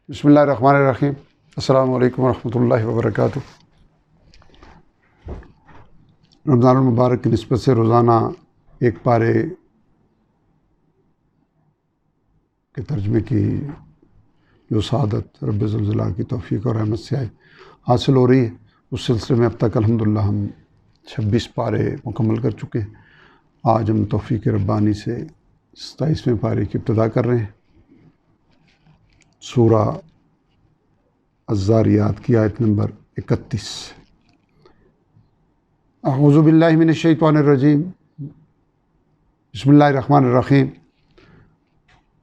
بسم اللہ الرحمن الرحیم۔ السلام علیکم ورحمۃ اللہ وبرکاتہ۔ رمضان المبارک کی نسبت سے روزانہ ایک پارے کے ترجمے کی جو سعادت رب زلزلہ کی توفیق اور رحمت سے حاصل ہو رہی ہے، اس سلسلے میں اب تک الحمدللہ ہم 26 پارے مکمل کر چکے ہیں۔ آج ہم توفیق ربانی سے 27ویں پارے کی ابتدا کر رہے ہیں۔ سورہ الذاریات کی آیت نمبر 31۔ اعوذ باللہ من الشیطان الرجیم، بسم اللہ الرحمن الرحیم۔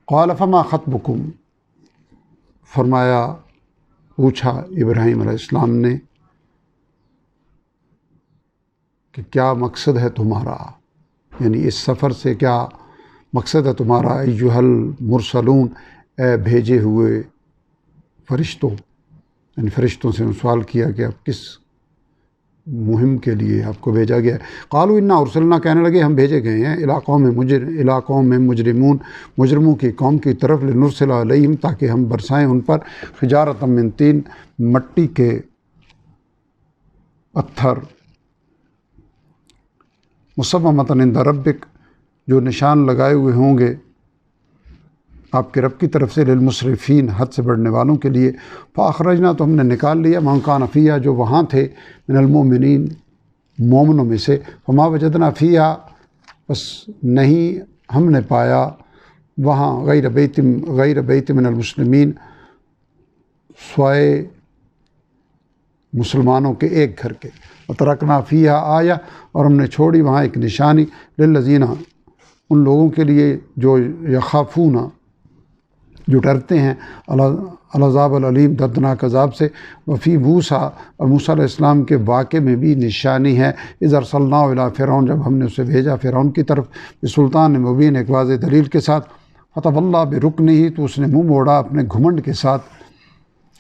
قال فما خطبکم، فرمایا پوچھا ابراہیم علیہ السلام نے کہ کیا مقصد ہے تمہارا، یعنی اس سفر سے کیا مقصد ہے تمہارا؟ ایھا المرسلون، اے بھیجے ہوئے فرشتوں، یعنی فرشتوں سے سوال کیا کہ اب کس مہم کے لیے آپ کو بھیجا گیا ہے؟ قالوا انا ارسلنا، کہنے لگے ہم بھیجے گئے ہیں الی قوم مجرمون، مجرموں کی قوم کی طرف، لنرسل علیہم، تاکہ ہم برسائیں ان پر، حجارۃ من طین، مٹی کے پتھر، مصومۃ عند ربک، جو نشان لگائے ہوئے ہوں گے آپ کے رب کی طرف سے، للمسرفین، حد سے بڑھنے والوں کے لیے۔ فاخرجنا، تو ہم نے نکال لیا، من کان فیہا، جو وہاں تھے، من المؤمنین، مومنوں میں سے، فما وجدنا فیہا، بس نہیں ہم نے پایا وہاں، غیر بیت من المسلمین، سوائے مسلمانوں کے ایک گھر کے، وترکنا فیہا آیہ، اور ہم نے چھوڑی وہاں ایک نشانی، للذین، ان لوگوں کے لیے جو یخافون، جو ڈرتے ہیں، العذاب العلیم، دردناک عذاب سے، وفی موسیٰ، اور موسیٰ علیہ السلام کے واقعے میں بھی نشانی ہے، اذ ارسلناہ الی فرعون، جب ہم نے اسے بھیجا فرعون کی طرف، بسلطان مبین، ایک واضح دلیل کے ساتھ، فتولی برکنہ، تو اس نے منہ موڑا اپنے گھمنڈ کے ساتھ،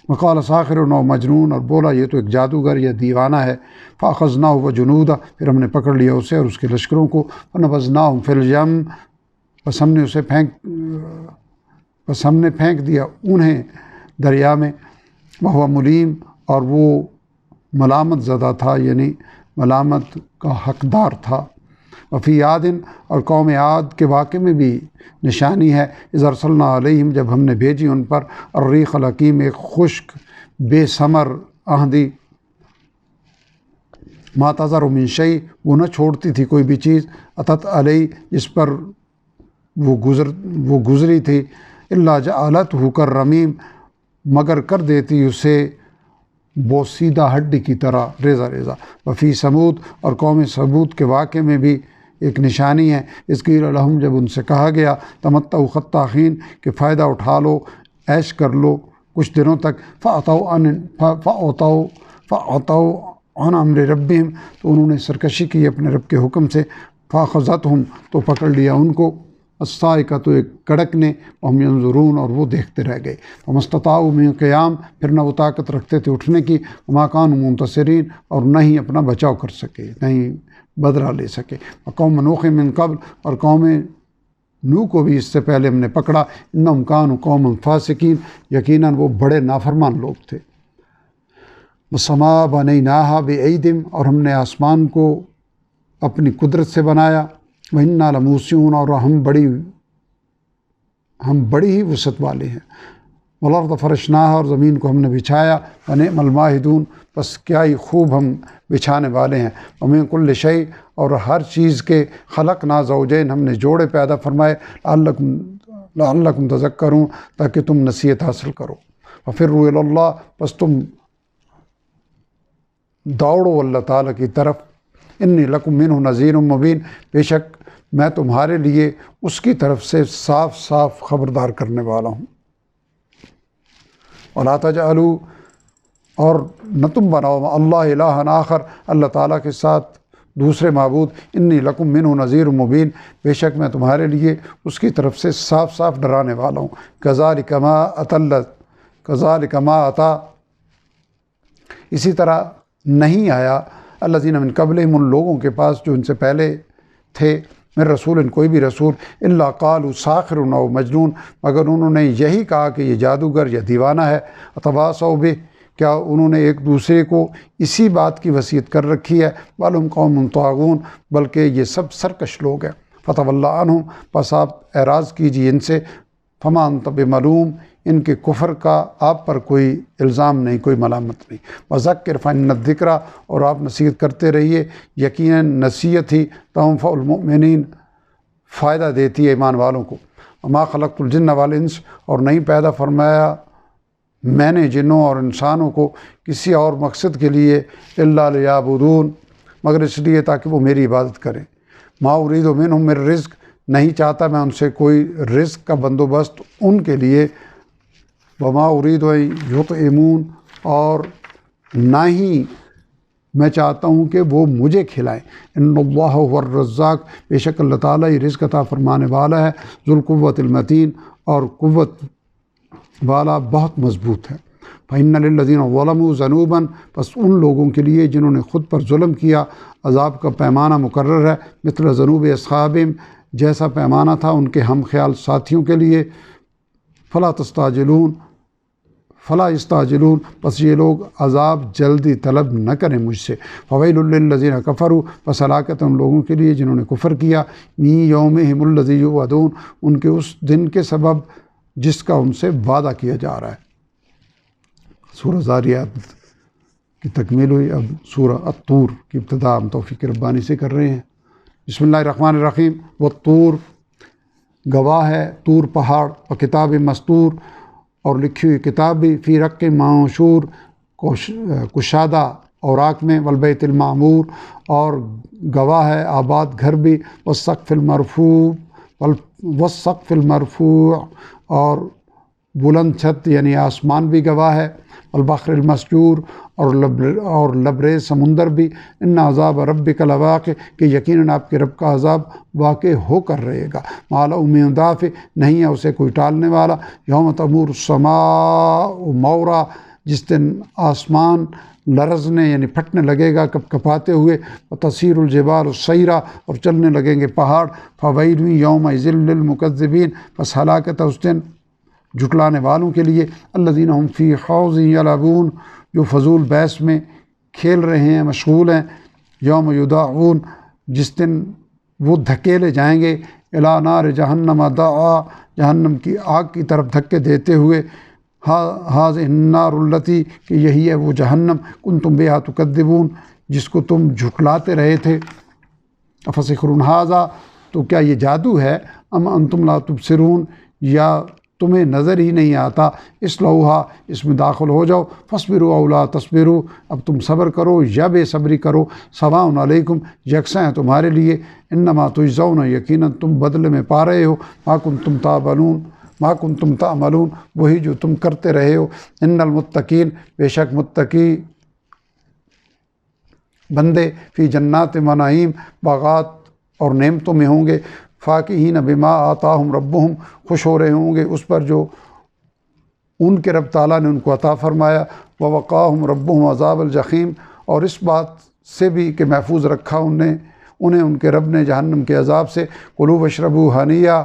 وقال ساحر و مجنون، اور بولا یہ تو ایک جادوگر یا دیوانہ ہے، فاخذناہ وجنودہ، پھر ہم نے پکڑ لیا اسے اور اس کے لشکروں کو، فنبذناہم فی الیم، بس ہم نے پھینک دیا انہیں دریا میں، وہو ملیم، اور وہ ملامت زدہ تھا، یعنی ملامت کا حقدار تھا، وفی عاد، اور قوم عاد کے واقعے میں بھی نشانی ہے، اذ ارسلنا علیہم، جب ہم نے بھیجی ان پر، الریح الحکیم، ایک خشک بے ثمر آندھی، ما تذر من شیء، وہ نہ چھوڑتی تھی کوئی بھی چیز، اتت علیہ، جس پر وہ گزری تھی، الا جعلتہ کالرمیم، مگر کر دیتی اسے بوسیدہ ہڈی کی طرح، ریزہ ریزہ، وفی سمود، اور قوم سمود کے واقعے میں بھی ایک نشانی ہے، اذ قیل لہم، جب ان سے کہا گیا، تمتعوا حتی حین، کہ فائدہ اٹھا لو، عیش کر لو کچھ دنوں تک، فعتوا عن امر ربہم، تو انہوں نے سرکشی کی اپنے رب کے حکم سے، فاخذتہم، تو پکڑ لیا ان کو، الصاعقہ، تو ایک کڑکنے، وہم ینظرون، اور وہ دیکھتے رہ گئے، فما استطاعوا من قیام، پھر نہ وہ طاقت رکھتے تھے اٹھنے کی، وما کانوا منتصرین، اور نہ ہی اپنا بچاؤ کر سکے، نہ ہی بدلہ لے سکے، وقوم نوح من قبل، اور قوم نوح کو بھی اس سے پہلے ہم نے پکڑا، انہم کانوا قوما فاسقین، یقیناً وہ بڑے نافرمان لوگ تھے، والسماء بنیناہا بأید، اور ہم نے آسمان کو اپنی قدرت سے بنایا، وإنا لموسعون، اور ہم بڑی ہی وسعت والے ہیں، والارض فرشناہا، اور زمین کو ہم نے بچھایا، ونعم الماہدون، بس کیا ہی خوب ہم بچھانے والے ہیں، ومن کل شیء، اور ہر چیز کے، خلقنا زوجین، ہم نے جوڑے پیدا فرمائے، لعلکم تذکرون، تاکہ تم نصیحت حاصل کرو، وفروا الی اللہ، بس تم دوڑو اللہ تعالیٰ کی طرف، انی لکم منہ نذیر مبین، بے شک میں تمہارے لیے اس کی طرف سے صاف صاف خبردار کرنے والا ہوں، ولا تجعلوا، اور نہ تم بناؤ، اللہ الہ آخر، اللہ تعالیٰ کے ساتھ دوسرے معبود، انی لکم منہ نذیر مبین، بے شک میں تمہارے لیے اس کی طرف سے صاف صاف ڈرانے والا ہوں، کذالک ما اتی، اسی طرح نہیں آیا، الذین من قبلہم، ان لوگوں کے پاس جو ان سے پہلے تھے، من رسول کوئی بھی رسول الا قالوا ساحر او مجنون مگر انہوں نے یہی کہا کہ یہ جادوگر یا دیوانہ ہے، اتواصوا بہ کیا انہوں نے ایک دوسرے کو اسی بات کی وصیت کر رکھی ہے، بل ہم قوم طاغون بلکہ یہ سب سرکش لوگ ہیں، فتولی عنہم پس آپ اعراض کیجیے ان سے، فما انت بملوم ان کے کفر کا آپ پر کوئی الزام نہیں، کوئی ملامت نہیں، وذکر فإن الذکریٰ اور آپ نصیحت کرتے رہیے، یقیناً نصیحت ہی تنفع المؤمنین فائدہ دیتی ہے ایمان والوں کو، وما خلقت الجن والانس اور نہیں پیدا فرمایا میں نے جنوں اور انسانوں کو کسی اور مقصد کے لیے الا لیعبدون مگر اس لیے تاکہ وہ میری عبادت کریں، ما ارید منہم من رزق نہیں چاہتا میں ان سے کوئی رزق کا بندوبست ان کے لیے، وما ارید ان یطعمون اور نہ ہی میں چاہتا ہوں کہ وہ مجھے کھلائیں، ان اللہ هو الرزاق بے شک اللہ تعالیٰ ہی رزق عطا فرمانے والا ہے، ذو القوۃ المتین اور قوت والا بہت مضبوط ہے، فإن للذین ظلموا ذنوبا پس ان لوگوں کے لیے جنہوں نے خود پر ظلم کیا عذاب کا پیمانہ مقرر ہے، مثل ذنوب اصحابہم جیسا پیمانہ تھا ان کے ہم خیال ساتھیوں کے لیے، فلا یستعجلون پس یہ لوگ عذاب جلدی طلب نہ کریں مجھ سے، فویل للذین کفروا پس ہلاکت ان لوگوں کے لیے جنہوں نے کفر کیا، من یومہم الذی یوعدون ان کے اس دن کے سبب جس کا ان سے وعدہ کیا جا رہا ہے۔ سورہ ذاریات کی تکمیل ہوئی، اب سورہ الطور کی ابتدا ہم توفیق ربانی سے کر رہے ہیں۔ بسم اللہ الرحمن الرحیم، والطور گواہ ہے طور پہاڑ، و کتاب مستور اور لکھی ہوئی کتاب بھی، فی رق منشور کشادہ اوراق میں، والبیت المعمور اور گواہ ہے آباد گھر بھی، والسقف المرفوع اور بلند چھت یعنی آسمان بھی گواہ ہے، والبحر المسجور اور لبریز سمندر بھی، ان عذاب ربک لواقع کہ یقیناً آپ کے رب کا عذاب واقع ہو کر رہے گا، ما لہ من دافع نہیں ہے اسے کوئی ٹالنے والا، یوم تمور السماء مورا جس دن آسمان لرزنے یعنی پھٹنے لگے گا کپ کپاتے ہوئے، وتصیر الجبال سیرا اور چلنے لگیں گے پہاڑ، فویل یومئذ للمکذبین پس ہلاکت اس دن جھٹلانے والوں کے لیے، الذین هم فی خوض یلعبون جو فضول بحث میں کھیل رہے ہیں مشغول ہیں، یوم یدعون جس دن وہ دھکیلے جائیں گے، الی نار جہنم دعا جہنم کی آگ کی طرف دھکے دیتے ہوئے، ہذہ النار التی کہ یہی ہے وہ جہنم کنتم بہا تکذبون جس کو تم جھٹلاتے رہے تھے، افسحر ھذا تو کیا یہ جادو ہے، ام انتم لا تبصرون یا تمہیں نظر ہی نہیں آتا، اصلوہا اس میں داخل ہو جاؤ، فاصبروا او لا تصبروا اب تم صبر کرو یا بے صبری کرو، سواء علیکم یکساں ہے تمہارے لیے، انما تجزون یقیناً تم بدلے میں پا رہے ہو، ما کنتم تعملون وہی جو تم کرتے رہے ہو، ان المتقین بے شک متقی بندے فی جنات و نعیم باغات اور نعمتوں میں ہوں گے، فاکہین بما آتاہم ربہم خوش ہو رہے ہوں گے اس پر جو ان کے رب تعالیٰ نے ان کو عطا فرمایا، ووقاہم ربہم عذاب الجحیم اور اس بات سے بھی کہ محفوظ رکھا انہیں ان کے رب نے جہنم کے عذاب سے، کلوا واشربوا ہنیٰ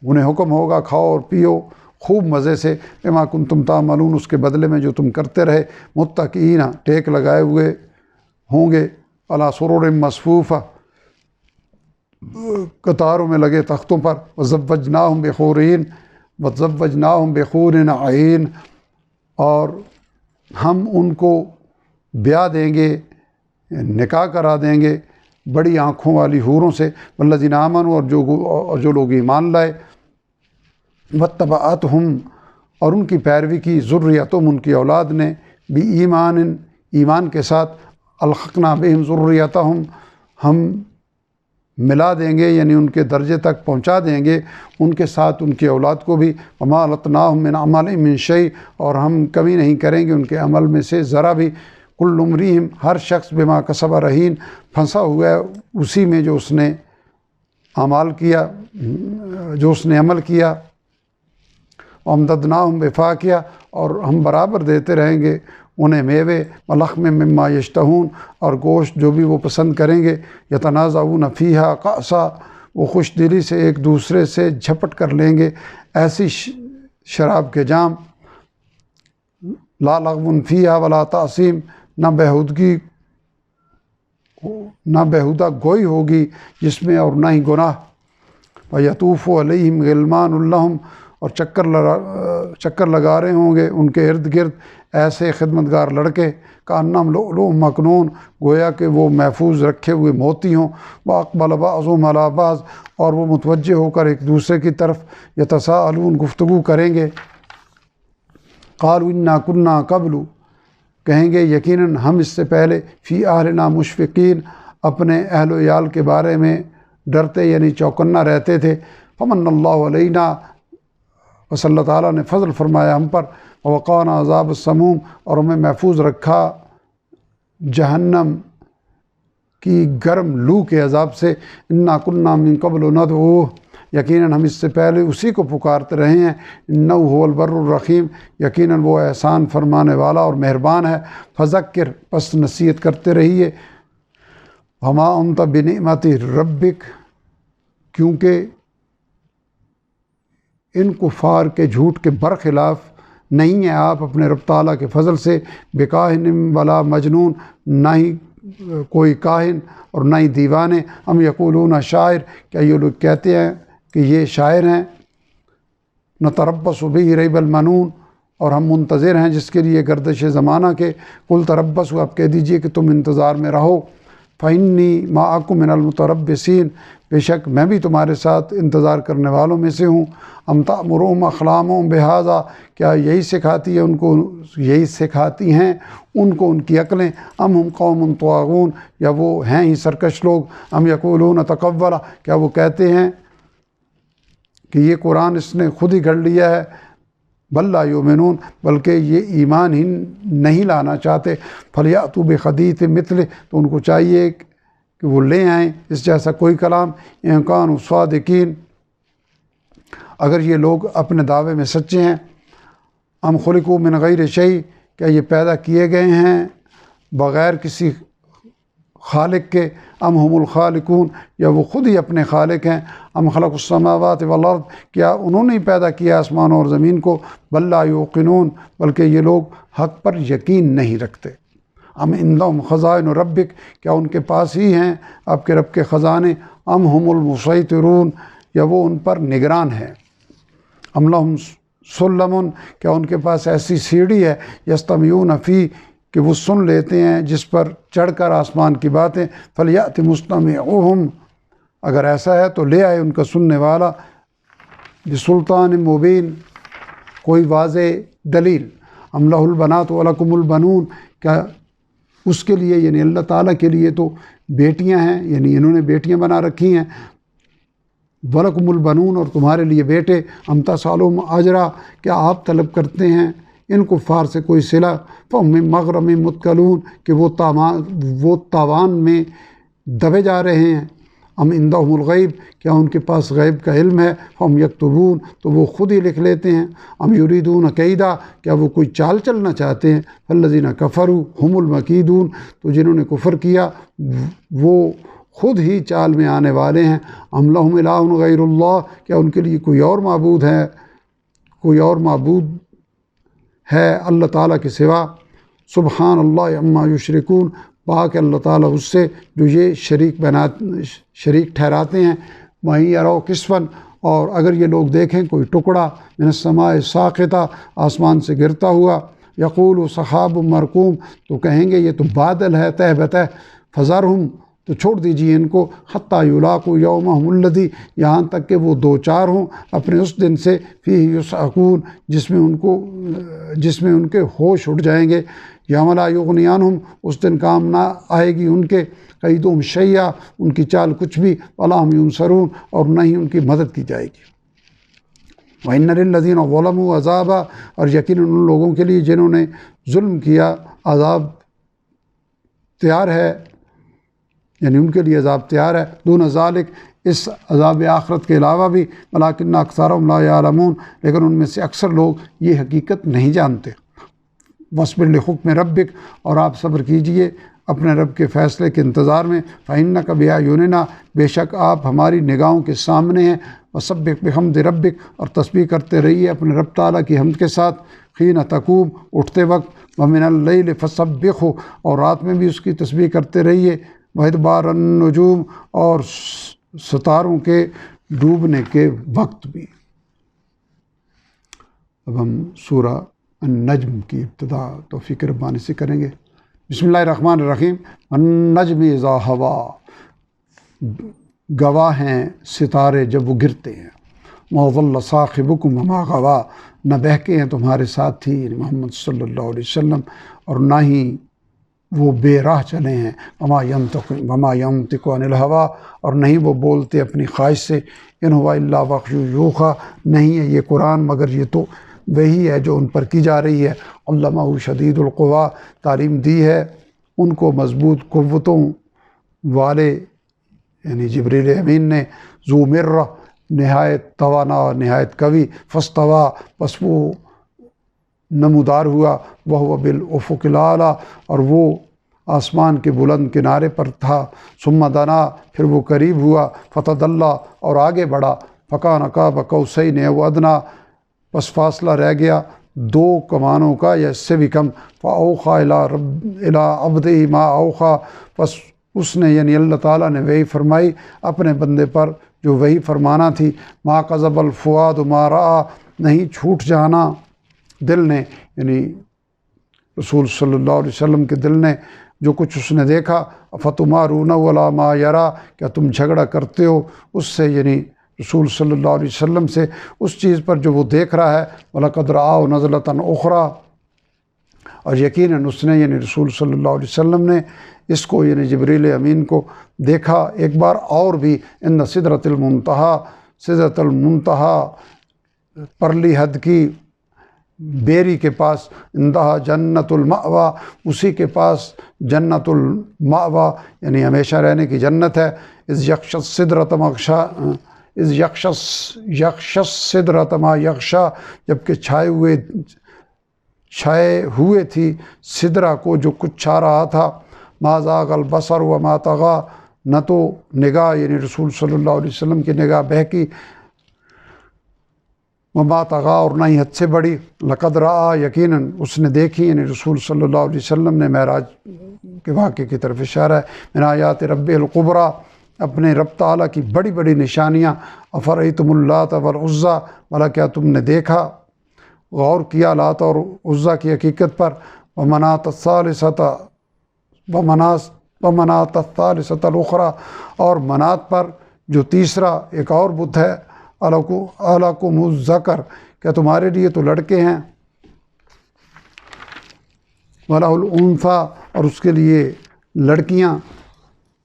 انہیں حکم ہوگا کھاؤ اور پیو خوب مزے سے، بما کنتم تعملون اس کے بدلے میں جو تم کرتے رہے، متکئین ٹیک لگائے ہوئے ہوں گے، علی سرر مصفوفہ قطاروں میں لگے تختوں پر، وزوجناہم بحور عین اور ہم ان کو بیاہ دیں گے نکاح کرا دیں گے بڑی آنکھوں والی حوروں سے، والذین آمنوا اور جو لوگ ایمان لائے، واتبعتہم اور ان کی پیروی کی، ذریتہم ان کی اولاد نے، ایمان کے ساتھ، الحقنا بہم ذریتہم ہم ملا دیں گے یعنی ان کے درجے تک پہنچا دیں گے ان کے ساتھ ان کی اولاد کو بھی، وما التناہم من عملہم من شیء اور ہم کمی نہیں کریں گے ان کے عمل میں سے ذرا بھی، کل امرئ ہر شخص بما کسب رہین پھنسا ہوا ہے اسی میں جو اس نے عمل کیا، وامددناہم بفاکہہ اور ہم برابر دیتے رہیں گے انہیں میوے ولحم مما یشتہون اور گوشت جو بھی وہ پسند کریں گے، یتنازعون فیہا کأسا وہ خوش دلی سے ایک دوسرے سے جھپٹ کر لیں گے ایسی شراب کے جام، لا لغو فیہا ولا تعصیم نہ بےہودہ گوئی ہوگی جس میں اور نہ ہی گناہ، وَيَطُوفُ عَلَيْهِمْ غِلْمَانٌ لَهُمْ اور چکر لگا رہے ہوں گے ان کے ارد گرد ایسے خدمتگار لڑکے کأنہم لؤلؤ مکنون گویا کہ وہ محفوظ رکھے ہوئے موتی ہوں، وَأَقْبَلَ بَعْضُهُمْ عَلَىٰ بَعْضٍ اور وہ متوجہ ہو کر ایک دوسرے کی طرف یتساءلون گفتگو کریں گے، قالوا انا كنا قبل کہیں گے یقیناً ہم اس سے پہلے فی اہلنا مشفقین اپنے اہل و عیال کے بارے میں ڈرتے یعنی چوکنا رہتے تھے، فمن اللہ علینا بس اللہ تعالیٰ نے فضل فرمایا ہم پر، ووقانا عذاب السموم اور ہمیں محفوظ رکھا جہنم کی گرم لو کے عذاب سے، انا کنا من قبل ندعوہ یقیناً ہم اس سے پہلے اسی کو پکارتے رہے ہیں، انہ هو البر الرحیم یقیناً وہ احسان فرمانے والا اور مہربان ہے، فذکر پس نصیحت کرتے رہیے، وما انت بنعمت ربک کیونکہ ان کفار کے جھوٹ کے برخلاف نہیں ہیں آپ اپنے رب تعالیٰ کے فضل سے، بکاہن ولا مجنون نہ ہی کوئی کاہن اور نہ ہی دیوانے، ام یقولون شاعر کیا یہ لوگ کہتے ہیں کہ یہ شاعر ہیں، نتربص بہ ریب المنون اور ہم منتظر ہیں جس کے لیے گردش زمانہ کے، قل تربصوا آپ کہہ دیجئے کہ تم انتظار میں رہو، فإنی معکم من المتربصین بے شک میں بھی تمہارے ساتھ انتظار کرنے والوں میں سے ہوں، ام تأمرہم احلامہم بہذا کیا یہی سکھاتی ہیں ان کو ان کی عقلیں، ام ہم قوم طاغون یا وہ ہیں ہی سرکش لوگ، ام یقولون تقولا کیا وہ کہتے ہیں کہ یہ قرآن اس نے خود ہی گھڑ لیا ہے، بل لا یؤمنون بلکہ یہ ایمان ہی نہیں لانا چاہتے، فلیأتوا بحدیث مثلہ تو ان کو چاہیے کہ وہ لے آئیں اس جیسا کوئی کلام، ان کانوا صادقین اگر یہ لوگ اپنے دعوے میں سچے ہیں، ام خلقوا من غیر شیء کیا یہ پیدا کیے گئے ہیں بغیر کسی خالق کے، ام هم الخالقون یا وہ خود ہی اپنے خالق ہیں، ام خلق السماوات والارض کیا انہوں نے پیدا کیا آسمانوں اور زمین کو، بل لا یوقنون بلکہ یہ لوگ حق پر یقین نہیں رکھتے، ام عندهم خزائن ربک کیا ان کے پاس ہی ہیں آپ کے رب کے خزانے، ام هم المسیطرون یا وہ ان پر نگران ہیں، ام لهم سلم کیا ان کے پاس ایسی سیڑھی ہے، یستمعون فی کہ وہ سن لیتے ہیں جس پر چڑھ کر آسمان کی باتیں، فلیأت مستمعہم اگر ایسا ہے تو لے آئے ان کا سننے والا، بسلطان مبین کوئی واضح دلیل، ام لہ البنات ولکم البنون کیا اس کے لیے یعنی اللہ تعالیٰ کے لیے تو بیٹیاں ہیں یعنی انہوں نے بیٹیاں بنا رکھی ہیں، ولکم البنون اور تمہارے لیے بیٹے، ام تسألہم اجرا کیا آپ طلب کرتے ہیں ان کفار سے کوئی صلہ، فہم من مغرم مثقلون کہ وہ تاوان میں دبے جا رہے ہیں، ام عندہم الغیب کیا ان کے پاس غیب کا علم ہے، فہم یکتبون تو وہ خود ہی لکھ لیتے ہیں، ام یریدون کیدا کیا وہ کوئی چال چلنا چاہتے ہیں، فالذین کفروا ہم المکیدون تو جنہوں نے کفر کیا وہ خود ہی چال میں آنے والے ہیں، ام لہم الہ غیر اللہ کیا ان کے لیے کوئی اور معبود ہے اللہ تعالیٰ کے سوا، سبحان اللہ عما یشرکون پاک اللہ تعالیٰ اس سے جو یہ شریک ٹھہراتے ہیں، وہیں یروا کسفا اور اگر یہ لوگ دیکھیں کوئی ٹکڑا من السماء ساقطہ آسمان سے گرتا ہوا، یقول سحاب مرکوم تو کہیں گے یہ تو بادل ہے تہ بتہ، فذرہم تو چھوڑ دیجیے ان کو، حتیٰ یلاقوا یومہم الذی یہاں تک کہ وہ دو چار ہوں اپنے اس دن سے، فیہ یصعقون جس میں ان کے ہوش اٹھ جائیں گے، یوم لا یغنی عنہم اس دن کام نہ آئے گی ان کے، کیدہم شیئا ان کی چال کچھ بھی، ولا ہم ینصرون اور نہ ہی ان کی مدد کی جائے گی، وَإِنَّ لِلَّذِينَ ظَلَمُوا عَذَابًا اور یقیناً ان لوگوں کے لیے جنہوں نے ظلم کیا عذاب تیار ہے یعنی ان کے لیے عذاب تیار ہے، دون ذالک اس عذاب آخرت کے علاوہ بھی، ولکن اکثرهم لا یعلمون لیکن ان میں سے اکثر لوگ یہ حقیقت نہیں جانتے، وَاصْبِرْ لِحُکْمِ رَبِّک، اور آپ صبر کیجئے اپنے رب کے فیصلے کے انتظار میں، فَإِنَّكَ بِأَعْيُنِنَا، بے شک آپ ہماری نگاہوں کے سامنے ہیں، وَسَبِّحْ بِحَمْدِ رَبِّک، اور تسبیح کرتے رہیے اپنے رب تعالیٰ کی حمد کے ساتھ، حِینَ تَقُومُ، اٹھتے وقت، وَمِنَ اللَّيْلِ فَسَبِّحْهُ، اور رات میں بھی اس کی تسبیح کرتے رہیے، وَإِدْبَارَ النُّجُومِ، اور ستاروں کے ڈوبنے کے وقت بھی۔ اب ہم سورہ النجم کی ابتدا توفیق ربانی سے کریں گے۔ بسم اللہ الرحمن الرحیم۔ النجم اذا ہوا، گواہ ہیں ستارے جب وہ گرتے ہیں، ما ضل صاحبکم وما غوا، نہ بہکے ہیں تمہارے ساتھی یعنی محمد صلی اللہ علیہ وسلم، اور نہ ہی وہ بے راہ چلے ہیں، وما ینطق عن الہوا، اور نہیں وہ بولتے اپنی خواہش سے، ان ہوا الا وحی یوحی، نہیں ہے یہ قرآن مگر یہ تو وہی ہے جو ان پر کی جا رہی ہے، علمہ شدید القویٰ، تعلیم دی ہے ان کو مضبوط قوتوں والے یعنی جبریل امین نے، ذو مرہ، نہایت توانا اور نہایت قوی، فاستویٰ، پس وہ نمودار ہوا، وہو بالافق الاعلیٰ، اور وہ آسمان کے بلند کنارے پر تھا، ثم دنا، پھر وہ قریب ہوا، فتدلی، اور آگے بڑھا، فکان قاب قوسین او ادنیٰ، بس فاصلہ رہ گیا 2 کمانوں کا یا اس سے بھی کم، فاوحی الی عبدہ ما اوحی، بس اس نے یعنی اللہ تعالیٰ نے وحی فرمائی اپنے بندے پر جو وحی فرمانا تھی، ما کذب الفؤاد ما رأى، نہیں جھوٹ جانا دل نے یعنی رسول صلی اللہ علیہ وسلم کے دل نے جو کچھ اس نے دیکھا، فتمارونہ علی ما یری، کیا تم جھگڑا کرتے ہو اس سے یعنی رسول صلی اللہ علیہ وسلم سے اس چیز پر جو وہ دیکھ رہا ہے، وَلَقَدْ رَآهُ نَزْلَةً أُخْرَىٰ، اور یقیناً اس نے یعنی رسول صلی اللہ علیہ وسلم نے اس کو یعنی جبریل امین کو دیکھا ایک بار اور بھی، عند سدرۃ المنتہا، سدرۃ المنتہا پرلی حد کی بیری کے پاس، عندہا جنت المأویٰ، اسی کے پاس جنت المأویٰ یعنی ہمیشہ رہنے کی جنت ہے، اذ یغشی السدرۃ ما یغشی، اذ یغشی السدرۃ ما یغشی، جبکہ چھائے ہوئے تھی سدرہ کو جو کچھ چھا رہا تھا، ما زاغ البصر وما طغی، نہ تو نگاہ یعنی رسول صلی اللہ علیہ وسلم کی نگاہ بہکی، وما طغی، اور نہ ہی حد سے بڑی، لقد رأى، یقیناً اس نے دیکھی یعنی رسول صلی اللہ علیہ وسلم نے معراج کے واقعے کی طرف اشارہ ہے، من آیات رب القبریٰ، اپنے رب تعالیٰ کی بڑی بڑی نشانیاں، افرأیتم اللات والعزیٰ، بھلا کیا تم نے دیکھا غور کیا لات اور عزیٰ کی حقیقت پر، ومناۃ الثالثۃ الاخریٰ، اور منات پر جو تیسرا ایک اور بت ہے، الکم الذکر، کیا تمہارے لیے تو لڑکے ہیں، وَلَهُ الْأُنثىٰ، اور اس کے لیے لڑکیاں،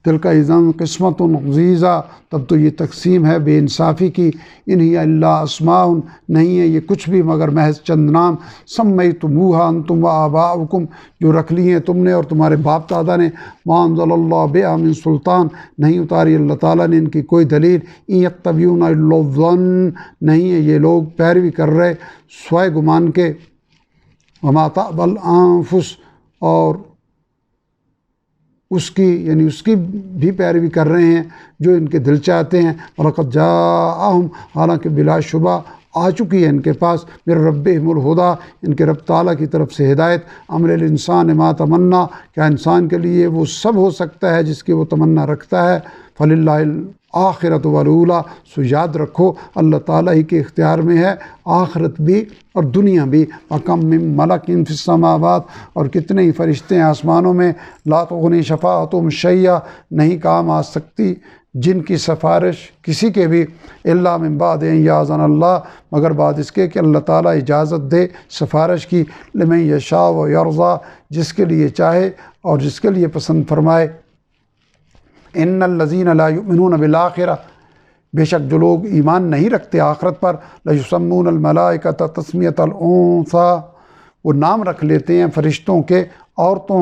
تلک اذن قسمۃ ضیزیٰ، تب تو یہ تقسیم ہے بے انصافی کی، ان ہی الا اسماء، نہیں ہے یہ کچھ بھی مگر محض چند نام، سمیتموہا انتم وآباؤکم، جو رکھ لی ہیں تم نے اور تمہارے باپ دادا نے، ما انزل اللہ بہا من سلطان، نہیں اتاری اللہ تعالیٰ نے ان کی کوئی دلیل، ان یتبعون الا الظن، نہیں ہے یہ لوگ پیروی کر رہے سوائے گمان کے، وما تأبی الانفس، اور اس کی یعنی اس کی بھی پیروی کر رہے ہیں جو ان کے دل چاہتے ہیں، وَلَقَدْ جَاءَهُمْ، حالانکہ بلا شبہ آ چکی ہے ان کے پاس، مِن رَبِّهِمُ الْہُدیٰ، ان کے رب تعالیٰ کی طرف سے ہدایت، أَمْ لِلْإِنسَانِ مَا تَمَنَّىٰ، کیا انسان کے لیے وہ سب ہو سکتا ہے جس کی وہ تمنا رکھتا ہے، فَلِلَّهِ الْآخِرَةُ وَالْأُولَىٰ، سو یاد رکھو اللہ تعالیٰ ہی کے اختیار میں ہے آخرت بھی اور دنیا بھی، وَكَم مِّن مَلَكٍ فِي السَّمَاوَاتِ، اور کتنے ہی فرشتے ہیں آسمانوں میں، لَا تُغْنِي شَفَاعَتُهُمْ شَيْئًا، نہیں کام آ سکتی جن کی سفارش کسی کے بھی، الا من بعد ان یاذن اللہ، مگر بعد اس کے کہ اللہ تعالیٰ اجازت دے سفارش کی، لمن یشاء و یرضیٰ، جس کے لیے چاہے اور جس کے لیے پسند فرمائے، ان الذین لا یؤمنون بالآخرہ، بے شک جو لوگ ایمان نہیں رکھتے آخرت پر، لیسمون الملائکۃ تسمیۃ الانثیٰ، وہ نام رکھ لیتے ہیں فرشتوں کے عورتوں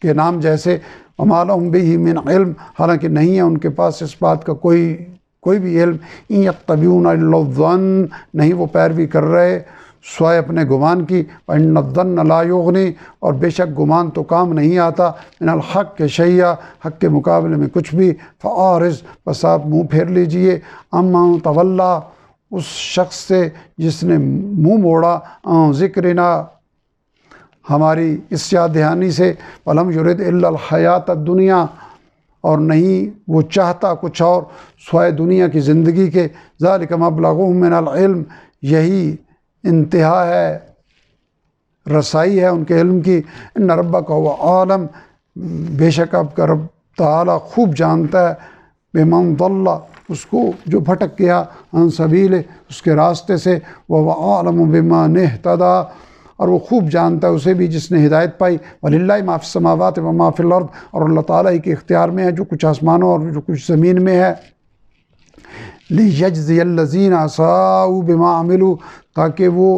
کے نام جیسے، وما لہم بہ من علم، حالانکہ نہیں ہے ان کے پاس اس بات کا کوئی بھی علم، ان یتبعون الا الظن، نہیں وہ پیروی کر رہے سوائے اپنے گمان کی، وَإِنَّ الظَّنَّ لَا يُغْنِي، اور بے شک گمان تو کام نہیں آتا، مِنَ الْحَقِّ شَيْئًا، حق کے مقابلے میں کچھ بھی، فَأَعْرِضْ، بس آپ منہ پھیر لیجئے، عَمَّن تَوَلَّىٰ، اس شخص سے جس نے منہ موڑا، عَن ذِکْرِنَا، ہماری اس یاد دہانی سے، وَلَمْ يُرِدْ إِلَّا الْحَيَاةَ الدُّنْيَا، اور نہیں وہ چاہتا کچھ اور سوائے دنیا کی زندگی کے، ذَلِكَ مَبْلَغُهُم مِّنَ الْعِلْمِ، یہی انتہا ہے، رسائی ہے ان کے علم کی، ان ربک هو عالم، بے شک آپ کا رب تعالیٰ خوب جانتا ہے، بمن ضل، اس کو جو بھٹک گیا، عن سبیل، اس کے راستے سے، وهو عالم بمن اهتدى، اور وہ خوب جانتا ہے اسے بھی جس نے ہدایت پائی، وَلِلَّهِ مَا فِي السَّمَاوَاتِ وَمَا فِي الْأَرْضِ، اور اللہ تعالیٰ ہی کے اختیار میں ہے جو کچھ آسمانوں اور جو کچھ زمین میں ہے، لِيَجْزِيَ الَّذِينَ أَسَاءُوا بِمَا عَمِلُوا، تاکہ وہ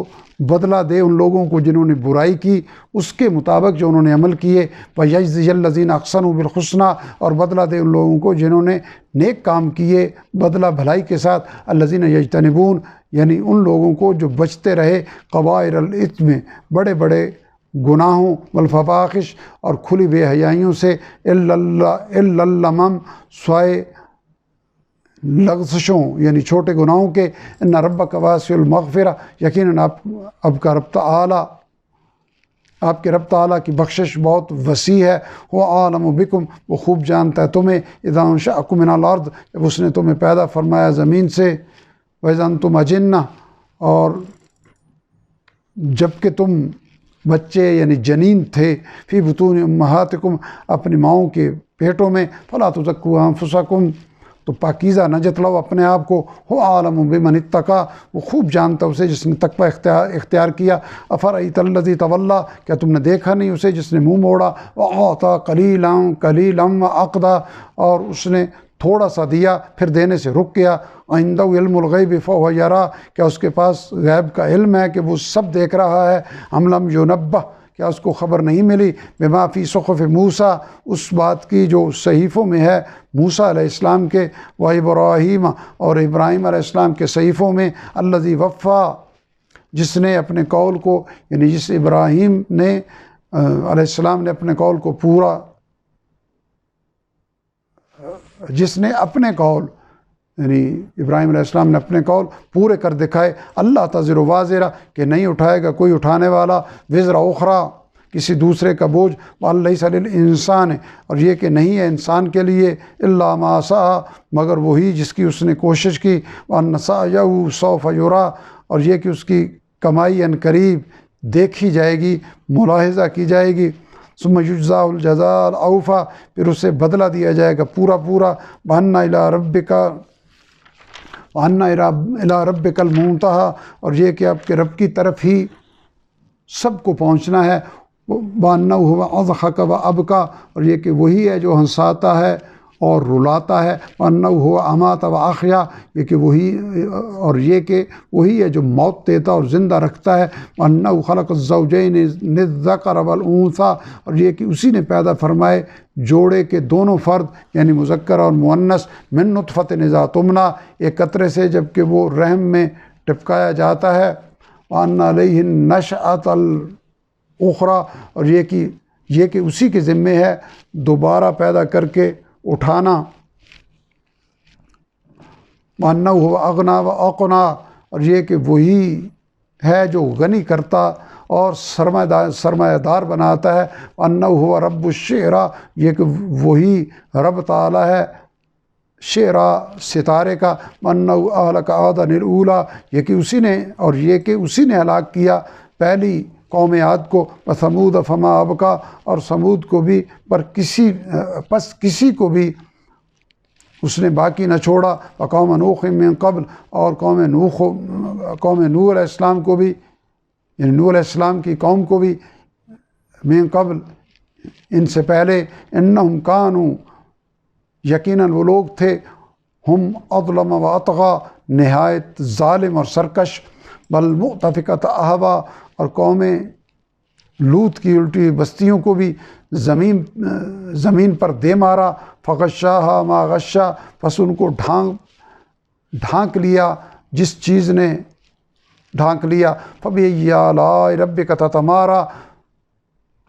بدلہ دے ان لوگوں کو جنہوں نے برائی کی اس کے مطابق جو انہوں نے عمل کیے، وَيَجْزِيَ الَّذِينَ أَحْسَنُوا بِالْحُسْنَىٰ، اور بدلہ دے ان لوگوں کو جنہوں نے نیک کام کیے بدلہ بھلائی کے ساتھ، الَّذِينَ يَجْتَنِبُونَ، یعنی ان لوگوں کو جو بچتے رہے، قبائر الإثم، بڑے بڑے گناہوں، والفواحش، اور کھلی بے حیائیوں سے، إِلَّا اللَّمَمَ، سوائے لغزشوں یعنی چھوٹے گناہوں کے، ان ربک واسع المغفرہ، یقیناً آپ کا رب تعالیٰ، آپ کے رب تعالیٰ کی بخشش بہت وسیع ہے، وہ عالم بکم، وہ خوب جانتا ہے تمہیں، اذا انشأکم من الارض، جب اس نے تمہیں پیدا فرمایا زمین سے، وإذا انتم اجنہ، اور جب کہ تم بچے یعنی جنین تھے، فی بطون امہاتکم، اپنی ماؤں کے پیٹوں میں، فلا تزکوا انفسکم، تو پاکیزہ نہ جتلاؤ اپنے آپ کو، هو عالم بمن اتقى، وہ خوب جانتا اسے جس نے تقوی اختیار کیا، افرأیت الذی تولیٰ، کیا تم نے دیکھا نہیں اسے جس نے منہ موڑا، وأعطى قلیلا وأقدى، اور اس نے تھوڑا سا دیا پھر دینے سے رک گیا، عنده علم الغیب فهو یرا، کیا اس کے پاس غیب کا علم ہے کہ وہ سب دیکھ رہا ہے، ام لم ینبہ، کیا اس کو خبر نہیں ملی، بما فی صحف موسیٰ، اس بات کی جو صحیفوں میں ہے موسیٰ علیہ السلام کے، و ابراہیم، اور ابراہیم علیہ السلام کے صحیفوں میں، الذی وفا، جس نے اپنے قول کو، یعنی جس ابراہیم نے علیہ السلام نے اپنے قول کو پورا، جس نے اپنے قول، یعنی ابراہیم علیہ السلام نے اپنے قول پورے کر دکھائے، اللہ تزر وازرہ، کہ نہیں اٹھائے گا کوئی اٹھانے والا، وزر اخرى، کسی دوسرے کا بوجھ، وَلَيْسَ لِلْإِنسَانِ، اور یہ کہ نہیں ہے انسان کے لیے، إِلَّا مَا سَعَى، مگر وہی جس کی اس نے کوشش کی، وَأَنَّ سَعْيَهُ سَوْفَ يُرَىٰ، اور یہ کہ اس کی کمائی عنقریب دیکھی جائے گی، ملاحظہ کی جائے گی، ثم یجزاہ الجزاء الاوفیٰ، پھر اسے بدلہ دیا جائے گا پورا پورا، وَأَنَّ إِلَىٰ رَبِّكَ الْمُنتَهَىٰ، اور یہ کہ آپ کے رب کی طرف ہی سب کو پہنچنا ہے، وَأَنَّهُ هُوَ أَضْحَكَ وَأَبْكَىٰ، اور یہ کہ وہی ہے جو ہنساتا ہے اور رلاتا ہے، وَأَنَّهُ هُوَ أَمَاتَ وَأَحْيَا، یہ کہ وہی ہے جو موت دیتا اور زندہ رکھتا ہے، وَأَنَّهُ خَلَقَ الزَّوْجَيْنِ الذَّكَرَ وَالْأُنثَىٰ، اور یہ کہ اسی نے پیدا فرمائے جوڑے کے دونوں فرد یعنی مذکر اور مؤنث، من نطفۃ اذا تمنیٰ، ایک قطرے سے جب کہ وہ رحم میں ٹپکایا جاتا ہے، وَأَنَّ عَلَيْهِ النَّشْأَةَ الْأُخْرَىٰ، اور یہ کہ اسی کے ذمے ہے دوبارہ پیدا کر کے اٹھانا، وَأَنَّهُ هُوَ أَغْنَىٰ وَأَقْنَىٰ، اور یہ کہ وہی ہے جو غنی کرتا اور سرمایہ دار بناتا ہے، وَأَنَّهُ هُوَ رَبُّ الشِّعْرَىٰ، یہ کہ وہی رب تعالیٰ ہے شعرا ستارے کا، وَأَنَّهُ أَهْلَكَ عَادًا الْأُولَىٰ، یہ کہ اسی نے ہلاک کیا پہلی قوم عاد کو، وَثَمُودَ فَمَا أَبْقَىٰ، اور سمود کو بھی پس کسی کو بھی اس نے باقی نہ چھوڑا، وَقَوْمَ نُوحٍ مِّن قَبْلُ، اور قوم نوح علیہ السلام کو بھی، یعنی نوح علیہ السلام کی قوم کو بھی، من قبل، ان سے پہلے، انہم کانوا، یقیناً وہ لوگ تھے، ہم اظلم و اطغیٰ، نہایت ظالم اور سرکش، والمؤتفکۃ اہویٰ، اور قوم لوط کی الٹی بستیوں کو بھی زمین پر دے مارا، فغشاہا ما غشا، پس ان کو ڈھانک لیا جس چیز نے ڈھانک لیا۔ فبأي آلاء ربك تتمارى،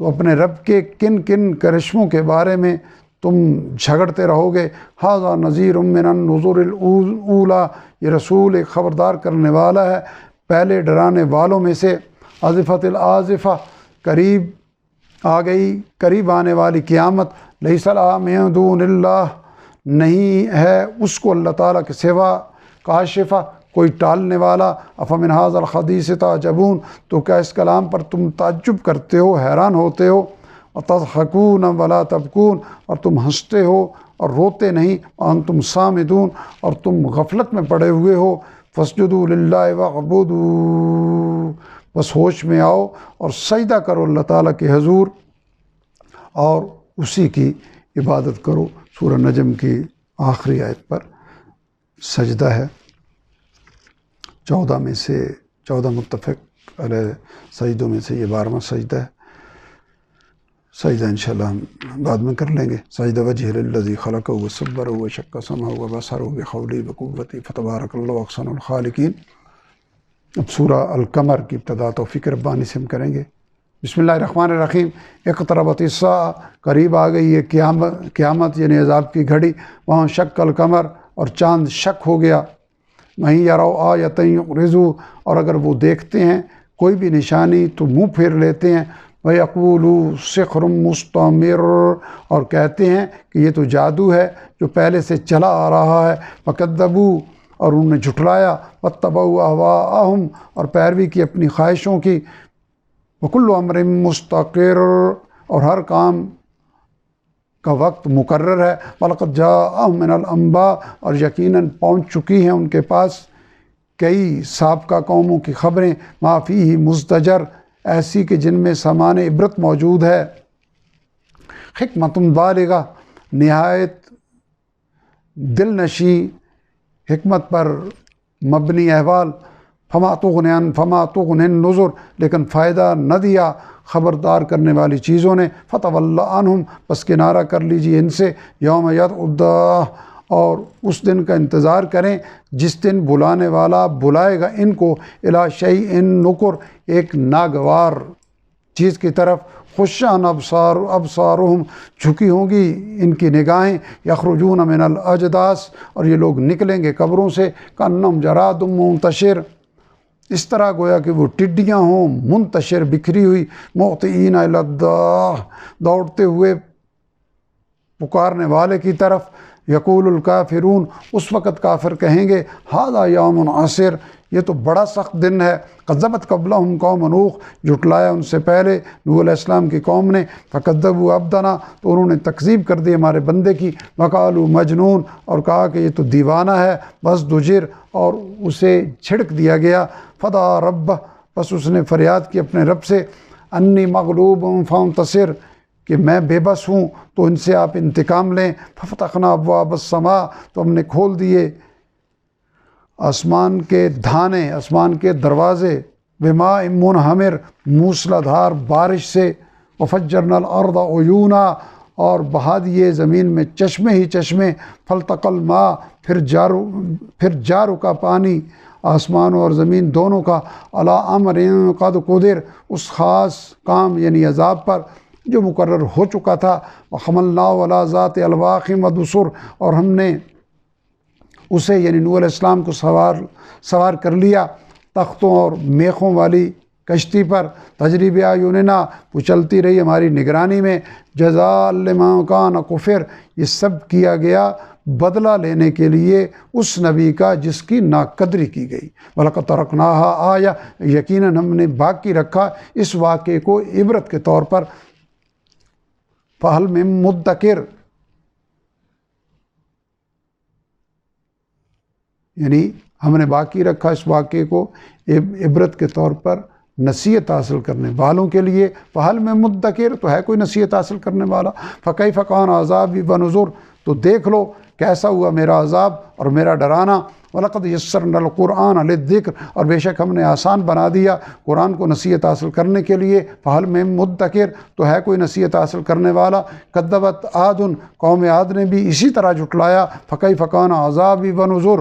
تو اپنے رب کے کن کن کرشموں کے بارے میں تم جھگڑتے رہو گے۔ ھذا نذیر من النذر الاولی، یہ رسول ایک خبردار کرنے والا ہے پہلے ڈرانے والوں میں سے۔ آزفۃ الآزفہ، قریب آ گئی، قریب آنے والی قیامت۔ لیس لہا من دون اللہ، نہیں ہے اس کو اللہ تعالیٰ کے سوا کاشفہ، کوئی ٹالنے والا۔ افمن ھذا الحدیث تعجبون، تو کیا اس کلام پر تم تعجب کرتے ہو، حیران ہوتے ہو۔ وتضحکون ولا تبکون، اور تم ہنستے ہو اور روتے نہیں۔ وانتم صامدون، اور تم غفلت میں پڑے ہوئے ہو۔ فاسجدوا للہ واعبدوا، بس ہوش میں آؤ اور سجدہ کرو اللہ تعالیٰ کے حضور اور اسی کی عبادت کرو۔ سورہ نجم کی آخری آیت پر سجدہ ہے، 14 میں سے 14 متفق علیہ سجدوں میں سے یہ 12واں سجدہ ہے۔ سجدہ انشاءاللہ ہم بعد میں کر لیں گے۔ سجدہ وجہ للذی خلقہ وصورہ وشق سمعہ وبصرہ بقولہ بقوتہ فتبارک اللہ احسن الخالقین۔ اب سورہ القمر کی ابتدا توفیق ربانی سے ہم کریں گے۔ بسم اللہ الرحمن الرحیم۔ اقتربت الساعہ، قریب آ گئی یہ قیامت یعنی عذاب کی گھڑی۔ وہاں شق القمر، اور چاند شک ہو گیا۔ وہیں یروا آیۃ یعرضوا، اور اگر وہ دیکھتے ہیں کوئی بھی نشانی تو منہ پھیر لیتے ہیں۔ وَيَقُولُوا سِحْرٌ مُسْتَمِرٌ، اور کہتے ہیں کہ یہ تو جادو ہے جو پہلے سے چلا آ رہا ہے۔ فَكَذَّبُوا، اور انہوں نے جھٹلایا۔ وَاتَّبَعُوا أَهْوَاءَهُمْ، اور پیروی کی اپنی خواہشوں کی۔ وَكُلُّ أَمْرٍ مُسْتَقِرٌ، اور ہر کام کا وقت مقرر ہے۔ وَلَقَدْ جَاءَهُم مِّنَ الْأَنبَاءِ، اور یقیناً پہنچ چکی ہیں ان کے پاس کئی سابقہ قوموں کی خبریں۔ مَا فِيهِ مُزْدَجَرٌ، ایسی کہ جن میں سامان عبرت موجود ہے۔ حکمت بالغہ، نہایت دل نشیں حکمت پر مبنی احوال۔ فما تغنی النذر، لیکن فائدہ نہ دیا خبردار کرنے والی چیزوں نے۔ فتول عنہم، بس کنارہ کر لیجیے ان سے۔ یوم یدعو الداع، اور اس دن کا انتظار کریں جس دن بلانے والا بلائے گا ان کو۔ الی شیء نکر، ایک ناگوار چیز کی طرف۔ خشعاً ابصارہم، جھکی ہوں گی ان کی نگاہیں۔ یخرجون من الاجداث، اور یہ لوگ نکلیں گے قبروں سے۔ کانہم جراد منتشر، اس طرح گویا کہ وہ ٹڈیاں ہوں منتشر بکھری ہوئی۔ مہطعین الی الداع، دوڑتے ہوئے پکارنے والے کی طرف۔ یقول الکافرون، اس وقت کافر کہیں گے ھذا یوم عسر، یہ تو بڑا سخت دن ہے۔ کذبت قبلہم قوم نوح، جھٹلایا ان سے پہلے نوح علیہ السلام کی قوم نے۔ فکذبوا عبدنا، تو انہوں نے تکذیب کر دی ہمارے بندے کی۔ وقالوا مجنون، اور کہا کہ یہ تو دیوانہ ہے۔ وازدجر، اور اسے چھڑک دیا گیا۔ فدعا ربہ، بس اس نے فریاد کی اپنے رب سے۔ انی مغلوب فانتصر، کہ میں بے بس ہوں تو ان سے آپ انتقام لیں۔ ففتحنا ابواب السماء، تو ہم نے کھول دیے آسمان کے دھانے، آسمان کے دروازے۔ بماء منہمر، موسلا دھار بارش سے۔ وفجرنا الارض عیونا، اور بہا دیے زمین میں چشمے ہی چشمے۔ فالتقى الماء، پھر جا رکا پانی آسمان اور زمین دونوں کا۔ علی امر قد قدر، اس خاص کام یعنی عذاب پر جو مقرر ہو چکا تھا۔ وحملناه علی ذات الواح ودسر، اور ہم نے اسے یعنی نوح علیہ السلام کو سوار کر لیا تختوں اور میخوں والی کشتی پر۔ تجری بأعیننا، وہ چلتی رہی ہماری نگرانی میں۔ جزاء لمن کان کفر، یہ سب کیا گیا بدلہ لینے کے لیے اس نبی کا جس کی ناقدری کی گئی۔ وَلَقَدْ تَرَكْنَاهَا آیَةً، یقیناً ہم نے باقی رکھا اس واقعے کو عبرت کے طور پر۔ فَهَلْ مِن مُدَّکِرٍ، یعنی ہم نے باقی رکھا اس واقعے کو عبرت کے طور پر نصیحت حاصل کرنے والوں کے لیے۔ فَهَلْ مِن مُدَّکِرٍ، تو ہے کوئی نصیحت حاصل کرنے والا۔ فَكَيْفَ كَانَ عَذَابِي وَنُذُرِ، تو دیکھ لو کیسا ہوا میرا عذاب اور میرا ڈرانا۔ وَلَقَدْ يَسَّرْنَا الْقُرْآنَ لِلذِّکْرِ، اور بے شک ہم نے آسان بنا دیا قرآن کو نصیحت حاصل کرنے کے لیے۔ فَهَلْ مِن مُدَّکِرٍ، تو ہے کوئی نصیحت حاصل کرنے والا۔ کذبت عاد، قوم عاد نے بھی اسی طرح جھٹلایا۔ فَكَيْفَ كَانَ عَذَابِي وَنُذُرِ،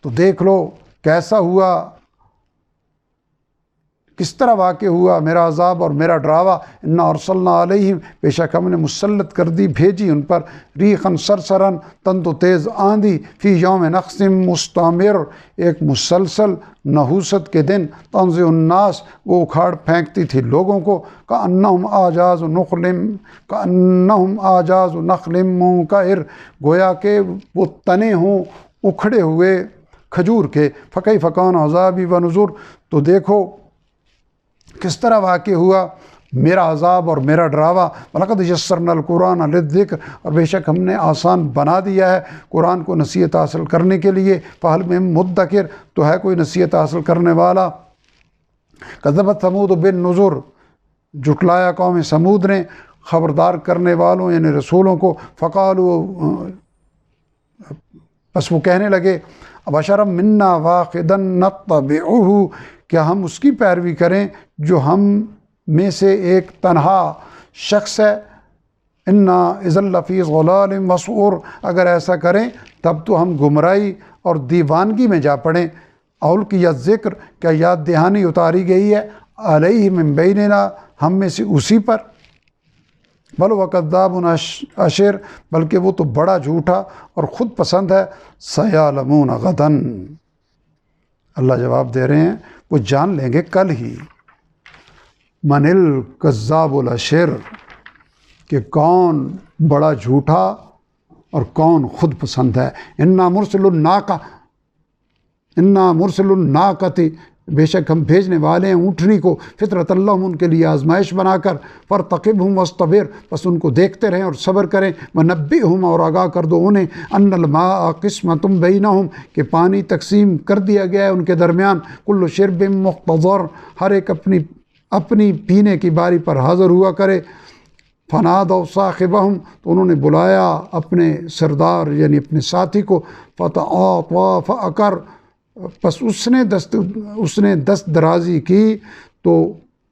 تو دیکھ لو کیسا ہوا، کس طرح واقع ہوا میرا عذاب اور میرا ڈراوا۔ انا ارسلنا علیہم، بے شک ہم نے مسلط کر دی، بھیجی ان پر، ریحًا سرسرن، تند و تیز آندھی، فی یوم نحس مستمر، ایک مسلسل نحوست کے دن، تنزع الناس، وہ اکھاڑ پھینکتی تھی لوگوں کو، کأنہم اعجاز نخل منقعر، گویا کہ وہ تنے ہوں اکھڑے ہوئے کھجور کے، فکیف کان عذابی و نذر، تو دیکھو کس طرح واقع ہوا میرا عذاب اور میرا ڈراوا۔ وَلَقَدْ يَسَّرْنَا الْقُرْآنَ لِلذِّكْرِ، اور بے شک ہم نے آسان بنا دیا ہے قرآن کو نصیحت حاصل کرنے کے لیے، فَهَلْ مِن مُدَّكِرٍ، تو ہے کوئی نصیحت حاصل کرنے والا۔ كَذَّبَتْ ثَمُودُ بِالنُّذُرِ، جھٹلایا قوم سمود نے خبردار کرنے والوں یعنی رسولوں کو، فَقَالُوا، بس وہ کہنے لگے، أَبَشَرًا مِنَّا وَاحِدًا نَتَّبِعُهُ، کیا ہم اس کی پیروی کریں جو ہم میں سے ایک تنہا شخص ہے، انا اذا لفی ضلال مسعور، اگر ایسا کریں تب تو ہم گمراہی اور دیوانگی میں جا پڑیں۔ اولقی الذکر، کیا یاد دہانی اتاری گئی ہے، علیہ من بیننا، ہم میں سے اسی پر، بل وہ کذاب اشر، بلکہ وہ تو بڑا جھوٹا اور خود پسند ہے، سیعلمون غدا، اللہ جواب دے رہے ہیں وہ جان لیں گے کل ہی، من الکذاب الاشر، کہ کون بڑا جھوٹا اور کون خود پسند ہے۔ انا مرسل الناقۃ، بے شک ہم بھیجنے والے ہیں اونٹنی کو، فطرت اللہ، ان کے لیے آزمائش بنا کر، فارتقبہم واصطبر، بس ان کو دیکھتے رہیں اور صبر کریں، ونبئہم، اور آگاہ کر دو انہیں، ان الماء قسمۃ بینہم، کہ پانی تقسیم کر دیا گیا ہے ان کے درمیان، کل شرب مقتضر، ہر ایک اپنی پینے کی باری پر حاضر ہوا کرے۔ فنادوا صاحبہم، تو انہوں نے بلایا اپنے سردار یعنی اپنے ساتھی کو، فتعاطى فعقر، پس اس نے دست درازی کی تو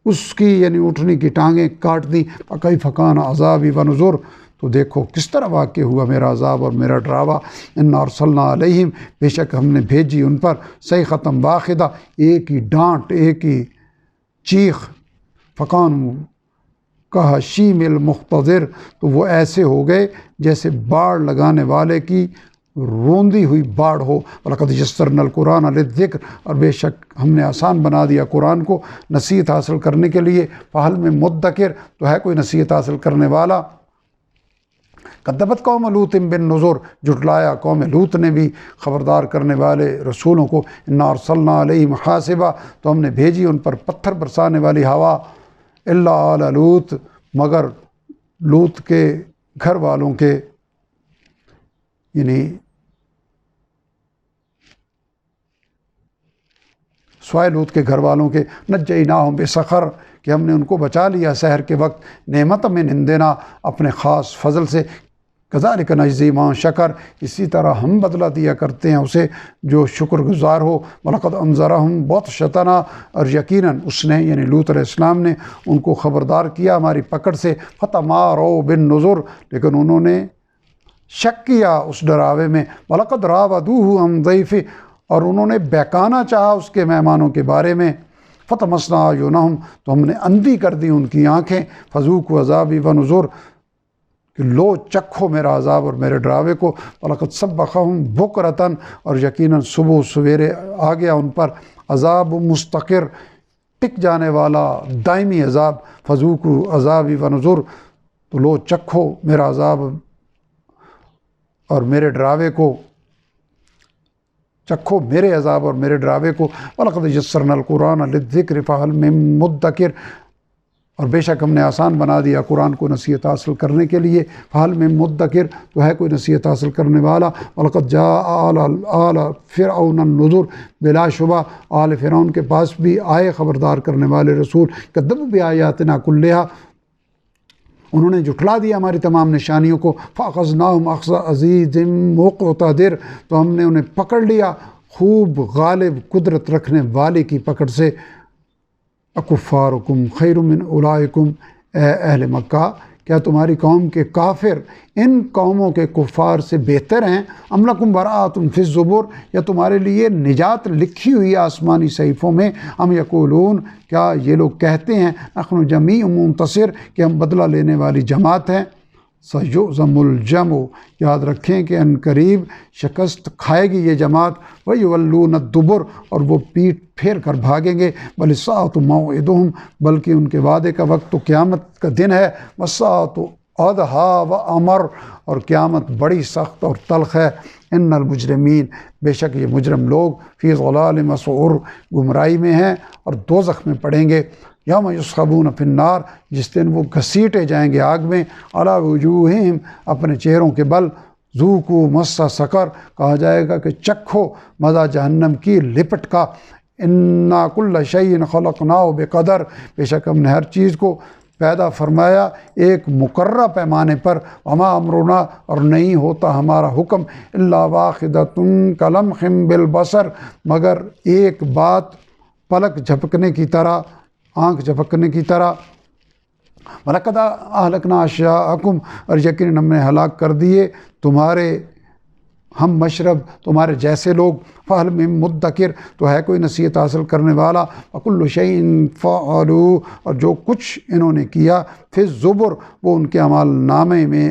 اس کی یعنی اونٹنی کی ٹانگیں کاٹ دیں، فکیف کان عذابی و نذر، تو دیکھو کس طرح واقع ہوا میرا عذاب اور میرا ڈراوا۔ انا ارسلنا علیہم، بے شک ہم نے بھیجی ان پر، صیحۃ واحدہ، ایک ہی ڈانٹ، ایک ہی چیخ، فکانوا کحشیم المحتضر، تو وہ ایسے ہو گئے جیسے باڑ لگانے والے کی روندی ہوئی باڑ ہو۔ وَلَقَدْ يَسَّرْنَا الْقُرْآنَ لِلذِّكْرِ، اور بے شک ہم نے آسان بنا دیا قرآن کو نصیحت حاصل کرنے کے لیے، فَهَلْ مِن مُدَّكِرٍ، تو ہے کوئی نصیحت حاصل کرنے والا۔ کذبت قوم لوط بالنذر، جھٹلایا قوم لوط نے بھی خبردار کرنے والے رسولوں کو، انا ارسلنا علیہم حاصبا، تو ہم نے بھیجی ان پر پتھر برسانے والی ہوا، الا آل لوط، مگر لوط کے گھر والوں کے، یعنی سوائے لوط کے گھر والوں کے، نجیناہم بسخر، کہ ہم نے ان کو بچا لیا سحر کے وقت، نعمت من عندنا، اپنے خاص فضل سے، کذالک نجزی من شکر، اسی طرح ہم بدلہ دیا کرتے ہیں اسے جو شکر گزار ہو۔ وَلَقَدْ أَنذَرَهُمْ بَطْشَتَنَا، اور یقیناً اس نے یعنی لوط علیہ السلام نے ان کو خبردار کیا ہماری پکڑ سے، فَتَمَارَوْا بِالنُّذُرِ، لیکن انہوں نے شک کیا اس ڈراوے میں، وَلَقَدْ رَاوَدُوهُ عَنْ ضَيْفِهِ، اور انہوں نے بہکانا چاہا اس کے مہمانوں کے بارے میں، فَطَمَسْنَا أَعْيُنَهُمْ، تو ہم نے اندھی کر دی ان کی آنکھیں، فَذُوقُوا عَذَابِي وَنُذُرِ، کہ لو چکھو میرا عذاب اور میرے ڈراوے کو۔ وَلَقَدْ سَبَّقَهُمْ بُكْرَةً، اور یقیناً صبح سویرے آ گیا ان پر عذاب مستقر، ٹک جانے والا دائمی عذاب، فَذُوقُوا عَذَابِي وَنُذُرِ، تو لو چکھو میرا عذاب اور میرے ڈراوے کو، چکھو میرے عذاب اور میرے ڈراوے کو۔ وَلَقَدْ يَسَّرْنَا الْقُرْآنَ لِلذِّكْرِ فَهَلْ مِن مُدَّكِرٍ، اور بے شک ہم نے آسان بنا دیا قرآن کو نصیحت حاصل کرنے کے لیے، فَهَلْ مِن مُدَّكِرٍ، تو ہے کوئی نصیحت حاصل کرنے والا۔ وَلَقَدْ جَاءَ آلَ فِرْعَوْنَ النُّذُرُ، بلا شبہ آل فرعون کے پاس بھی آئے خبردار کرنے والے رسول، کذبوا بِآیاتنا کلھا، انہوں نے جھٹلا دیا ہماری تمام نشانیوں کو، فَأَخَذْنَاهُمْ أَخْذَ عَزِیزٍ مُقْتَدِرٍ، تو ہم نے انہیں پکڑ لیا خوب غالب قدرت رکھنے والے کی پکڑ سے۔ اکفارکم خیر من اولئکم، اے اہل مکہ، کیا تمہاری قوم کے کافر ان قوموں کے کفار سے بہتر ہیں؟ ام لکم براءۃ فی الزبر، یا تمہارے لیے نجات لکھی ہوئی آسمانی صحیفوں میں؟ ام یقولون، کیا یہ لوگ کہتے ہیں نحن جمیع منتصر، کہ ہم بدلہ لینے والی جماعت ہیں؟ سیہزم الجمع، یاد رکھیں کہ ان قریب شکست کھائے گی یہ جماعت، ویولون الدبر، اور وہ پیٹھ پھیر کر بھاگیں گے، بل الساعۃ موعدہم، بلکہ ان کے وعدے کا وقت تو قیامت کا دن ہے، والساعۃ ادھیٰ وامر، اور قیامت بڑی سخت اور تلخ ہے، ان المجرمین، بے شک یہ مجرم لوگ، فی ضلال مسعور، گمراہی میں ہیں اور دوزخ میں پڑیں گے، یوم یسحبون فی النار، جس دن وہ گھسیٹے جائیں گے آگ میں، علی وجوہہم، اپنے چہروں کے بل، ذوقوا مس سقر، کہا جائے گا کہ چکھو مزہ جہنم کی لپٹ کا، انا کل شیء خلقناہ بقدر، بے شک ہم نے ہر چیز کو پیدا فرمایا ایک مقررہ پیمانے پر، وما امرنا، اور نہیں ہوتا ہمارا حکم، الا واحدۃ کلمح بالبصر، مگر ایک بات پلک جھپکنے کی طرح، آنکھ جھپکنے کی طرح، وَلَقَدْ أَهْلَكْنَا أَشْيَاءَكُمْ، اور یقیناً ہم نے ہلاک کر دیے تمہارے ہم مشرب، تمہارے جیسے لوگ، فَهَلْ مِن مُدَّكِرٍ، تو ہے کوئی نصیحت حاصل کرنے والا، وَكُلُّ شَيْءٍ فَعَلُوهُ، اور جو کچھ انہوں نے کیا، فِي الزُّبُرِ، وہ ان کے اعمال نامے میں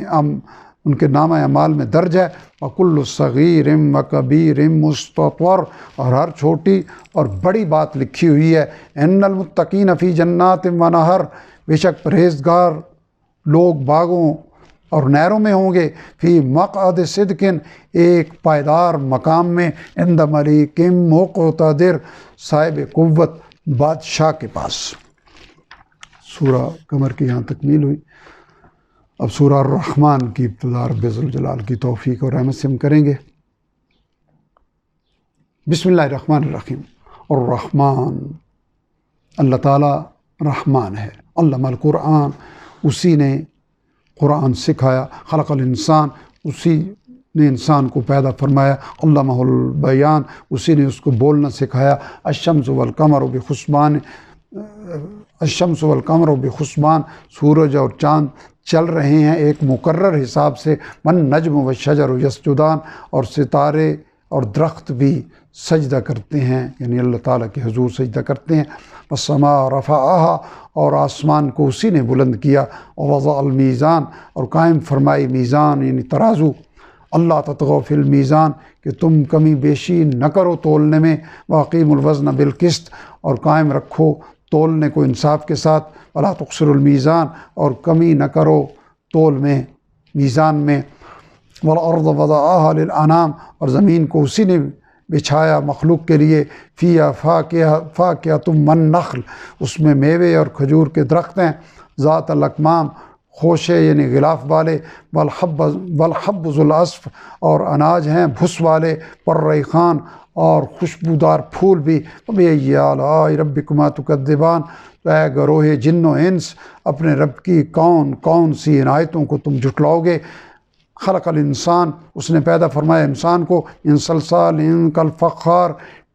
ان کے نامہ اعمال میں درج ہے، وَكُلُّ صَغِيرٍ وَكَبِيرٍ مُسْتَطَوَرٍ، اور ہر چھوٹی اور بڑی بات لکھی ہوئی ہے، اِنَّ الْمُتَّقِينَ فِي جَنَّاتٍ وَنَہَرٍ، بے شک پرہیزگار لوگ باغوں اور نہروں میں ہوں گے، فی مقعد صدق، ایک پائیدار مقام میں، عند ملیک مقتدر، صاحب قوت بادشاہ کے پاس۔ سورہ قمر کی یہاں تکمیل ہوئی۔ اب سورہ الرحمن کی ابتدا رب ذوالجلال کی توفیق اور رحمت سے ہم کریں گے۔ بسم اللہ الرحمن الرحیم۔ الرحمن، اللہ تعالیٰ رحمان ہے، علم القرآن، اسی نے قرآن سکھایا، خلق الانسان، اسی نے انسان کو پیدا فرمایا، علمہ البیان، اسی نے اس کو بولنا سکھایا، الشمس والقمر بحسبان، الشمس والقمر بحسبان، سورج اور چاند چل رہے ہیں ایک مقرر حساب سے، والنجم والشجر یسجدان، اور ستارے اور درخت بھی سجدہ کرتے ہیں، یعنی اللہ تعالیٰ کے حضور سجدہ کرتے ہیں، والسماء رفعہا، اور آسمان کو اسی نے بلند کیا، ووضع المیزان، اور قائم فرمائی میزان یعنی ترازو، اللہ تطغوا فی المیزان، کہ تم کمی بیشی نہ کرو تولنے میں، واقیموا الوزن بالقسط، اور قائم رکھو تولنے کو انصاف کے ساتھ، ولا تخسروا المیزان، اور کمی نہ کرو تول میں، میزان میں، والارض وضعہا للانام، اور زمین کو اسی نے بچھایا مخلوق کے لیے، فیہا فاکہۃ والنخل، اس میں میوے اور کھجور کے درخت ہیں، ذات الاکمام، خوشے یعنی غلاف والے، والحب ذو العصف، اور اناج ہیں بھس والے، والریحان، اور خوشبودار پھول بھی، فبأي آلاء ربكما تكذبان، تو اے گروہ جن و انس، اپنے رب کی کون کون سی عنایتوں کو تم جھٹلاؤ گے۔ خلق الانسان، اس نے پیدا فرمایا انسان کو، من صلصال کالفخار،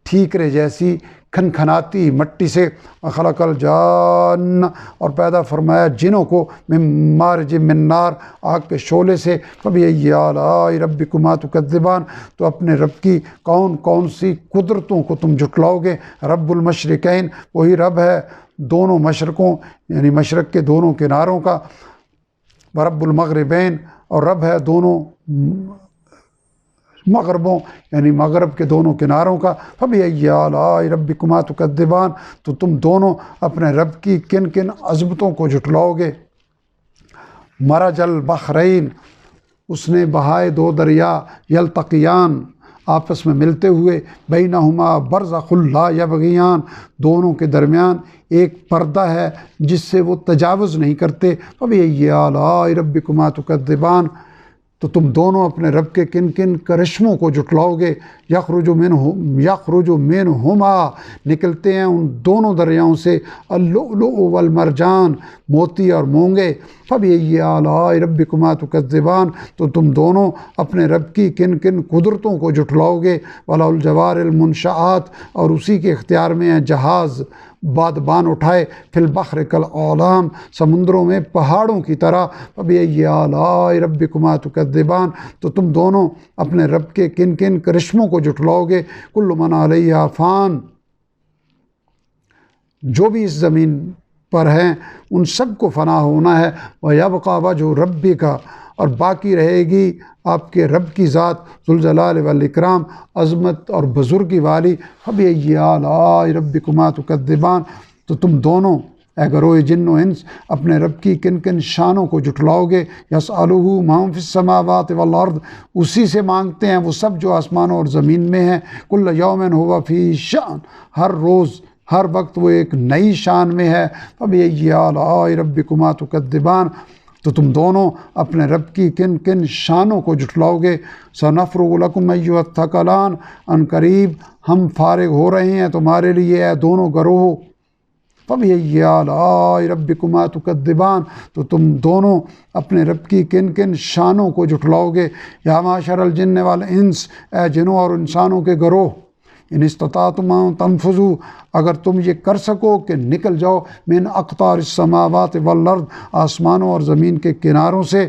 ٹھیکرے جیسی کھنکھناتی مٹی سے، خلق الجان، اور پیدا فرمایا جنوں کو، من مارج من نار، آگ کے شعلے سے، فبأي آلاء ربكما تكذبان، تو اپنے رب کی کون کون سی قدرتوں کو تم جھٹلاؤ گے۔ رب المشرقین، وہی رب ہے دونوں مشرقوں یعنی مشرق کے دونوں کناروں کا، ورب المغربین، اور رب ہے دونوں مغربوں یعنی مغرب کے دونوں کناروں کا، فبأي آلاء ربكما تكذبان، تو تم دونوں اپنے رب کی کن کن عظمتوں کو جھٹلاؤ گے۔ مرج البحرین، اس نے بہائے دو دریا، یلتقیان، آپس میں ملتے ہوئے، بینہما برزخ لا یبغیان، دونوں کے درمیان ایک پردہ ہے جس سے وہ تجاوز نہیں کرتے، فبأي آلاء ربكما تكذبان، تو تم دونوں اپنے رب کے کن کن کرشموں کو جھٹلاؤ گے۔ یخرج منہما، نکلتے ہیں ان دونوں دریاؤں سے، اللؤلؤ والمرجان، موتی اور مونگے، فبأي آلاء ربكما تكذبان، تو تم دونوں اپنے رب کی کن کن قدرتوں کو جھٹلاؤ گے۔ وَلَهُ الْجَوَارِ الْمُنشَآتُ، اور اسی کے اختیار میں ہیں جہاز بادبان اٹھائے، فی البحر کالعلام، سمندروں میں پہاڑوں کی طرح، فبأي آلاء ربكما تكذبان، تو تم دونوں اپنے رب کے کن کن کرشموں کو جھٹلاؤ گے۔ کل من علیہا فان، جو بھی اس زمین پر ہیں ان سب کو فنا ہونا ہے۔ وَيَبْقَى وَجْهُ رَبِّكَ، اور باقی رہے گی آپ کے رب کی ذات، ذوالجلال والاکرام، عظمت اور بزرگی والی۔ فَبِأَيِّ آلَاءِ رَبِّكُمَا تُكَذِّبَانِ، تو تم دونوں اے گروہ جن و انس اپنے رب کی کن کن شانوں کو جھٹلاؤ گے۔ يَسْأَلُهُ مَن فِي السَّمَاوَاتِ وَالْأَرْضِ، اسی سے مانگتے ہیں وہ سب جو آسمانوں اور زمین میں ہیں۔ كُلَّ يَوْمٍ هُوَ فِي شَأْنٍ، ہر روز ہر وقت وہ ایک نئی شان میں ہے۔ فَبِأَيِّ آلَاءِ رَبِّكُمَا تُكَذِّبَانِ، تو تم دونوں اپنے رب کی کن کن شانوں کو جھٹلاؤ گے۔ سَنَفْرُغُ لَكُمْ أَيُّهَا الثَّقَلَانِ، ان قریب ہم فارغ ہو رہے ہیں تمہارے لیے اے دونوں گروہ۔ فَبِأَيِّ آلَاءِ رَبِّكُمَا تُكَذِّبَانِ، تو تم دونوں اپنے رب کی کن کن شانوں کو جھٹلاؤ گے۔ یا معشر الجن والانس، اے جنوں اور انسانوں کے گروہ، ان استطاعتم ان تنفذوا، اگر تم یہ کر سکو کہ نکل جاؤ، من اقطار السماوات والارض، آسمانوں اور زمین کے کناروں سے،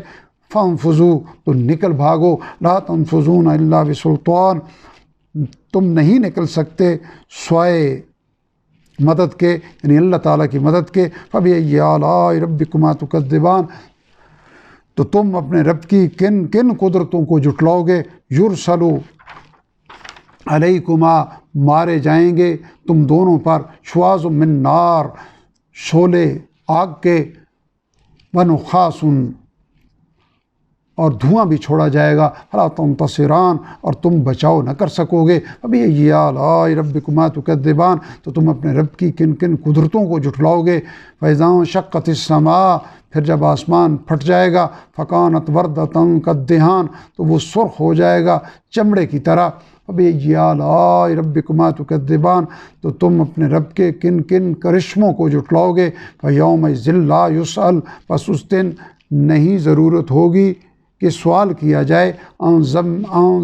فانفذوا، تو نکل بھاگو، لا تنفذون الا بسلطان، تم نہیں نکل سکتے سوائے مدد کے، یعنی اللہ تعالیٰ کی مدد کے۔ فَبِأَيِّ آلَاءِ رَبِّكُمَا تُكَذِّبَانِ، تو تم اپنے رب کی کن کن قدرتوں کو جھٹلاؤ گے۔ یرسلو علیکما، مارے جائیں گے تم دونوں پر، شواظ من نار، شعلے آگ کے، ونخاس، اور دھواں بھی چھوڑا جائے گا، فلا تنتصران، اور تم بچاؤ نہ کر سکو گے۔ فَبِأَيِّ آلَاءِ رَبِّكُمَا تُكَذِّبَانِ، تو تم اپنے رب کی کن کن قدرتوں کو جھٹلاؤ گے۔ فَإِذَا انشَقَّتِ السَّمَاءُ، پھر جب آسمان پھٹ جائے گا، فَكَانَتْ وَرْدَةً كَالدِّهَانِ، تو وہ سرخ ہو جائے گا چمڑے کی طرح۔ فَبِأَيِّ آلَاءِ رَبِّكُمَا تُكَذِّبَانِ، تو تم اپنے رب کے کن کن کرشموں کو جھٹلاؤ گے۔ فَيَوْمَئِذٍ لَا يُسْأَلُ، پس اس دن نہیں ضرورت ہوگی کہ سوال کیا جائے، عن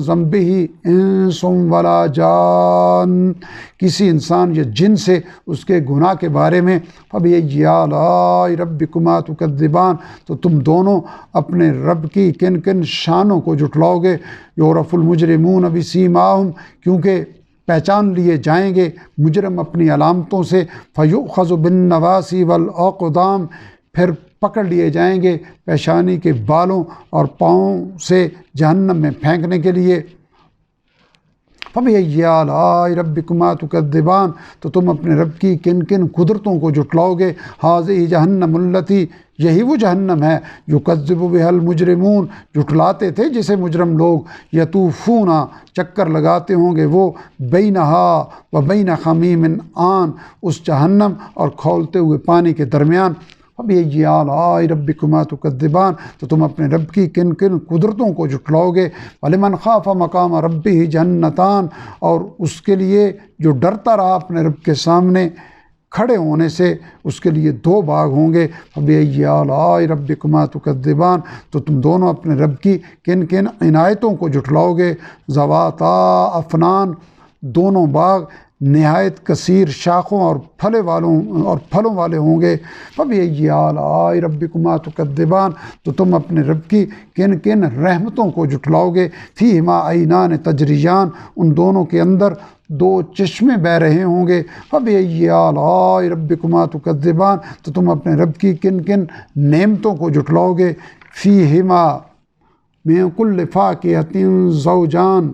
ذنبہ انس ولا جان، کسی انسان یا جن سے اس کے گناہ کے بارے میں۔ فَبِأَيِّ آلَاءِ رَبِّكُمَا تُكَذِّبَانِ، تو تم دونوں اپنے رب کی کن کن شانوں کو جھٹلاؤ گے۔ یعرف المجرمون بسیماہم، کیونکہ پہچان لیے جائیں گے مجرم اپنی علامتوں سے۔ فَيُؤْخَذُ بِالنَّوَاصِي وَالْأَقْدَامِ، پھر پکڑ لیے جائیں گے پیشانی کے بالوں اور پاؤں سے جہنم میں پھینکنے کے لیے۔ فَبِأَيِّ آلَاءِ رَبِّكُمَا تُكَذِّبَانِ، تو تم اپنے رب کی کن کن قدرتوں کو جھٹلاؤ گے۔ هَٰذِهِ جَهَنَّمُ الَّتِي، یہی وہ جہنم ہے، يُكَذِّبُ بِهَا الْمُجْرِمُونَ، جھٹلاتے تھے جسے مجرم لوگ، يَطُوفُونَ، چکر لگاتے ہوں گے وہ، بَيْنَهَا وَبَيْنَ حَمِيمٍ آن، اس جہنم اور کھولتے ہوئے پانی کے درمیان۔ فَبِأَيِّ آلَاءِ رَبِّكُمَا تُكَذِّبَانِ، تو تم اپنے رب کی کن کن قدرتوں کو جھٹلاؤ گے۔ وَلِمَنْ خَافَ مَقَامَ رَبِّهِ جَنَّتَانِ، اور اس کے لیے جو ڈرتا رہا اپنے رب کے سامنے کھڑے ہونے سے، اس کے لیے دو باغ ہوں گے۔ فَبِأَيِّ آلَاءِ رَبِّكُمَا تُكَذِّبَانِ، تو تم دونوں اپنے رب کی کن کن عنایتوں کو جھٹلاؤ گے۔ ذَوَاتَا أَفْنَانٍ، دونوں باغ نہایت کثیر شاخوں اور پھلوں والے ہوں گے۔ فَبِأَيِّ آلَاءِ رَبِّكُمَا تُكَذِّبَانِ، تو تم اپنے رب کی کن کن رحمتوں کو جھٹلاؤ گے۔ فِيهِمَا عَيْنَانِ تَجْرِيَانِ، ان دونوں کے اندر دو چشمے بہہ رہے ہوں گے۔ فَبِأَيِّ آلَاءِ رَبِّكُمَا تُكَذِّبَانِ، تو تم اپنے رب کی کن کن نعمتوں کو جھٹلاؤ گے۔ فِيهِمَا مِن كُلِّ فَاكِهَةٍ زَوْجَانِ،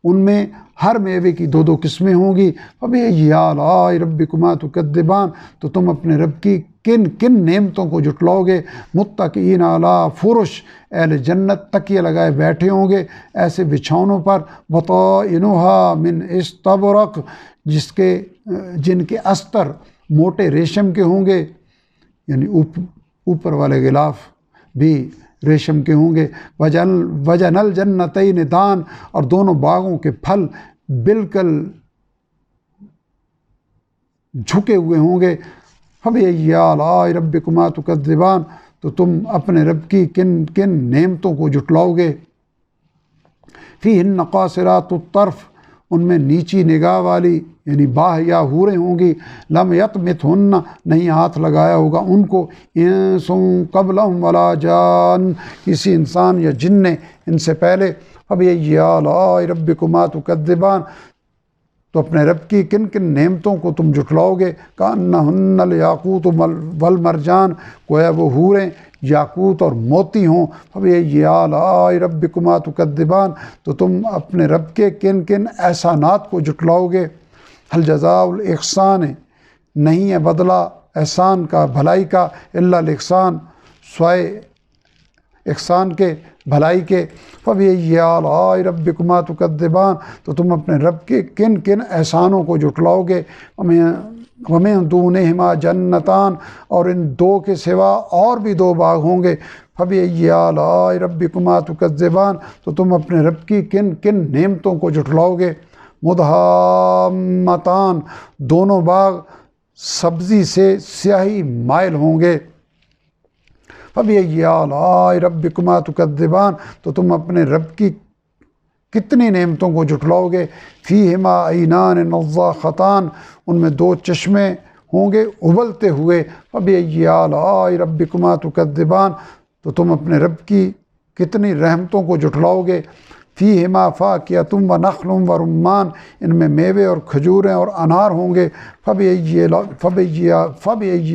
ان میں ہر میوے کی دو دو قسمیں ہوں گی۔ فَبِأَيِّ آلَاءِ رَبِّكُمَا تُكَذِّبَانِ، تو تم اپنے رب کی کن کن نعمتوں کو جھٹلاؤ گے۔ مُتَّكِئِينَ عَلَىٰ فُرُشٍ، اہل جنت تکیے لگائے بیٹھے ہوں گے ایسے بچھونوں پر۔ بَطَائِنُهَا مِنْ إِسْتَبْرَقٍ، جن کے استر موٹے ریشم کے ہوں گے، یعنی اوپر والے غلاف بھی ریشم کے ہوں گے۔ وَجَنَى الْجَنَّتَيْنِ دَانٍ، اور دونوں باغوں کے پھل بالکل جھکے ہوئے ہوں گے۔ فَبِأَيِّ آلَاءِ رَبِّكُمَا تُكَذِّبَانِ، تو تم اپنے رب کی کن کن نعمتوں کو جھٹلاؤ گے۔ فِيهِنَّ قَاصِرَاتُ الطَّرْفِ، ان میں نیچی نگاہ والی یعنی باحیا حوریں ہوں گی، لم یطمثہن نہیں ہاتھ لگایا ہوگا ان کو، انس قبلہم ولا جان کسی انسان یا جن نے ان سے پہلے، فبأي آلاء ربكما تكذبان تو اپنے رب کی کن کن نعمتوں کو تم جھٹلاؤ گے، کأنہن الیاقوت والمرجان گویا وہ حوریں یاقوت اور موتی ہوں، فبأي آلاء ربكما تكذبان تو تم اپنے رب کے کن کن احسانات کو جھٹلاؤ گے، هل جزاء الاحسان نہیں ہے بدلہ احسان کا بھلائی کا، الا الاحسان سوائے احسان کے بھلائی کے، فبأي آلاء ربكما تكذبان تو تم اپنے رب کے کن کن احسانوں کو جھٹلاؤ گے، ومن دونہما جنتان اور ان دو کے سوا اور بھی دو باغ ہوں گے، فبأي آلاء ربكما تكذبان تو تم اپنے رب کی کن کن نعمتوں کو جھٹلاؤ گے، مدہامتان دونوں باغ سبزی سے سیاہی مائل ہوں گے، فبأي آلاء ربكما تكذبان تو تم اپنے رب کی کتنی نعمتوں کو جھٹلاؤ گے، فیہما عینان نضاختان ان میں دو چشمے ہوں گے ابلتے ہوئے، فبأي آلاء ربكما تكذبان تو تم اپنے رب کی کتنی رحمتوں کو جھٹلاؤ گے، فیہما فاکہۃ ونخل ورمان ان میں میوے اور کھجوریں اور انار ہوں گے، فبأي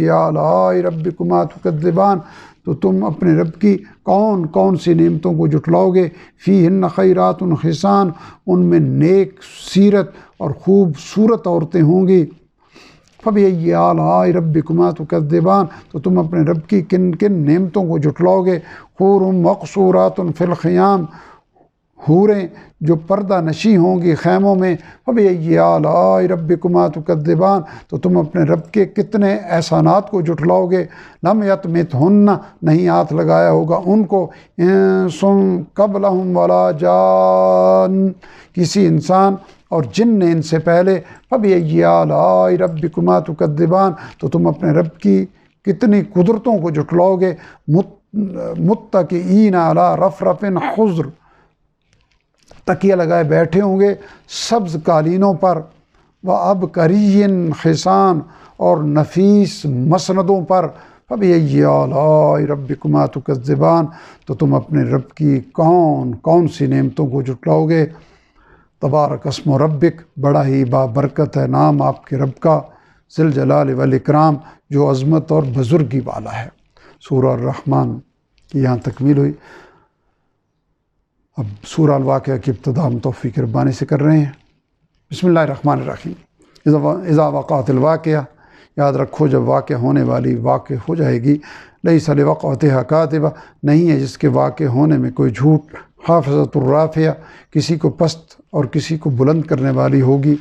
آلاء ربكما تكذبان تو تم اپنے رب کی کون کون سی نعمتوں کو جھٹلاؤ گے، فیہن خیرات حسان ان میں نیک سیرت اور خوبصورت عورتیں ہوں گی، فبأي آلاء ربكما تكذبان تو تم اپنے رب کی کن کن نعمتوں کو جھٹلاؤ گے، حور مقصورات فی الخیام حوریں جو پردہ نشی ہوں گی خیموں میں، فبأي آلاء ربكما تكذبان تو تم اپنے رب کے کتنے احسانات کو جھٹلاؤ گے، لم یطمثہن نہیں ہاتھ لگایا ہوگا ان کو، انس قبلہم ولا جان کسی انسان اور جن نے ان سے پہلے، فبأي آلاء ربكما تكذبان تو تم اپنے رب کی کتنی قدرتوں کو جھٹلاؤ گے، متکئین علی رفرف خضر تکیہ لگائے بیٹھے ہوں گے سبز قالینوں پر، وعبقری حسان اور نفیس مسندوں پر، فبأي آلاء ربكما تكذبان تو تم اپنے رب کی کون کون سی نعمتوں کو جھٹلاؤ گے، تبارک اسم ربک بڑا ہی بابرکت ہے نام آپ کے رب کا، ذی الجلال والاکرام جو عظمت اور بزرگی والا ہے۔ سورہ الرحمن کی یہاں تکمیل ہوئی۔ اب سورہ الواقعہ کی ابتدا ہم توفیق ربانی سے کر رہے ہیں۔ بسم اللہ الرحمن الرحیم۔ اذا وقعت الواقعہ یاد رکھو جب واقع ہونے والی واقع ہو جائے گی، لیس لوقعتہا کاذبہ نہیں ہے جس کے واقع ہونے میں کوئی جھوٹ، خافضۃ الرافعہ کسی کو پست اور کسی کو بلند کرنے والی ہوگی،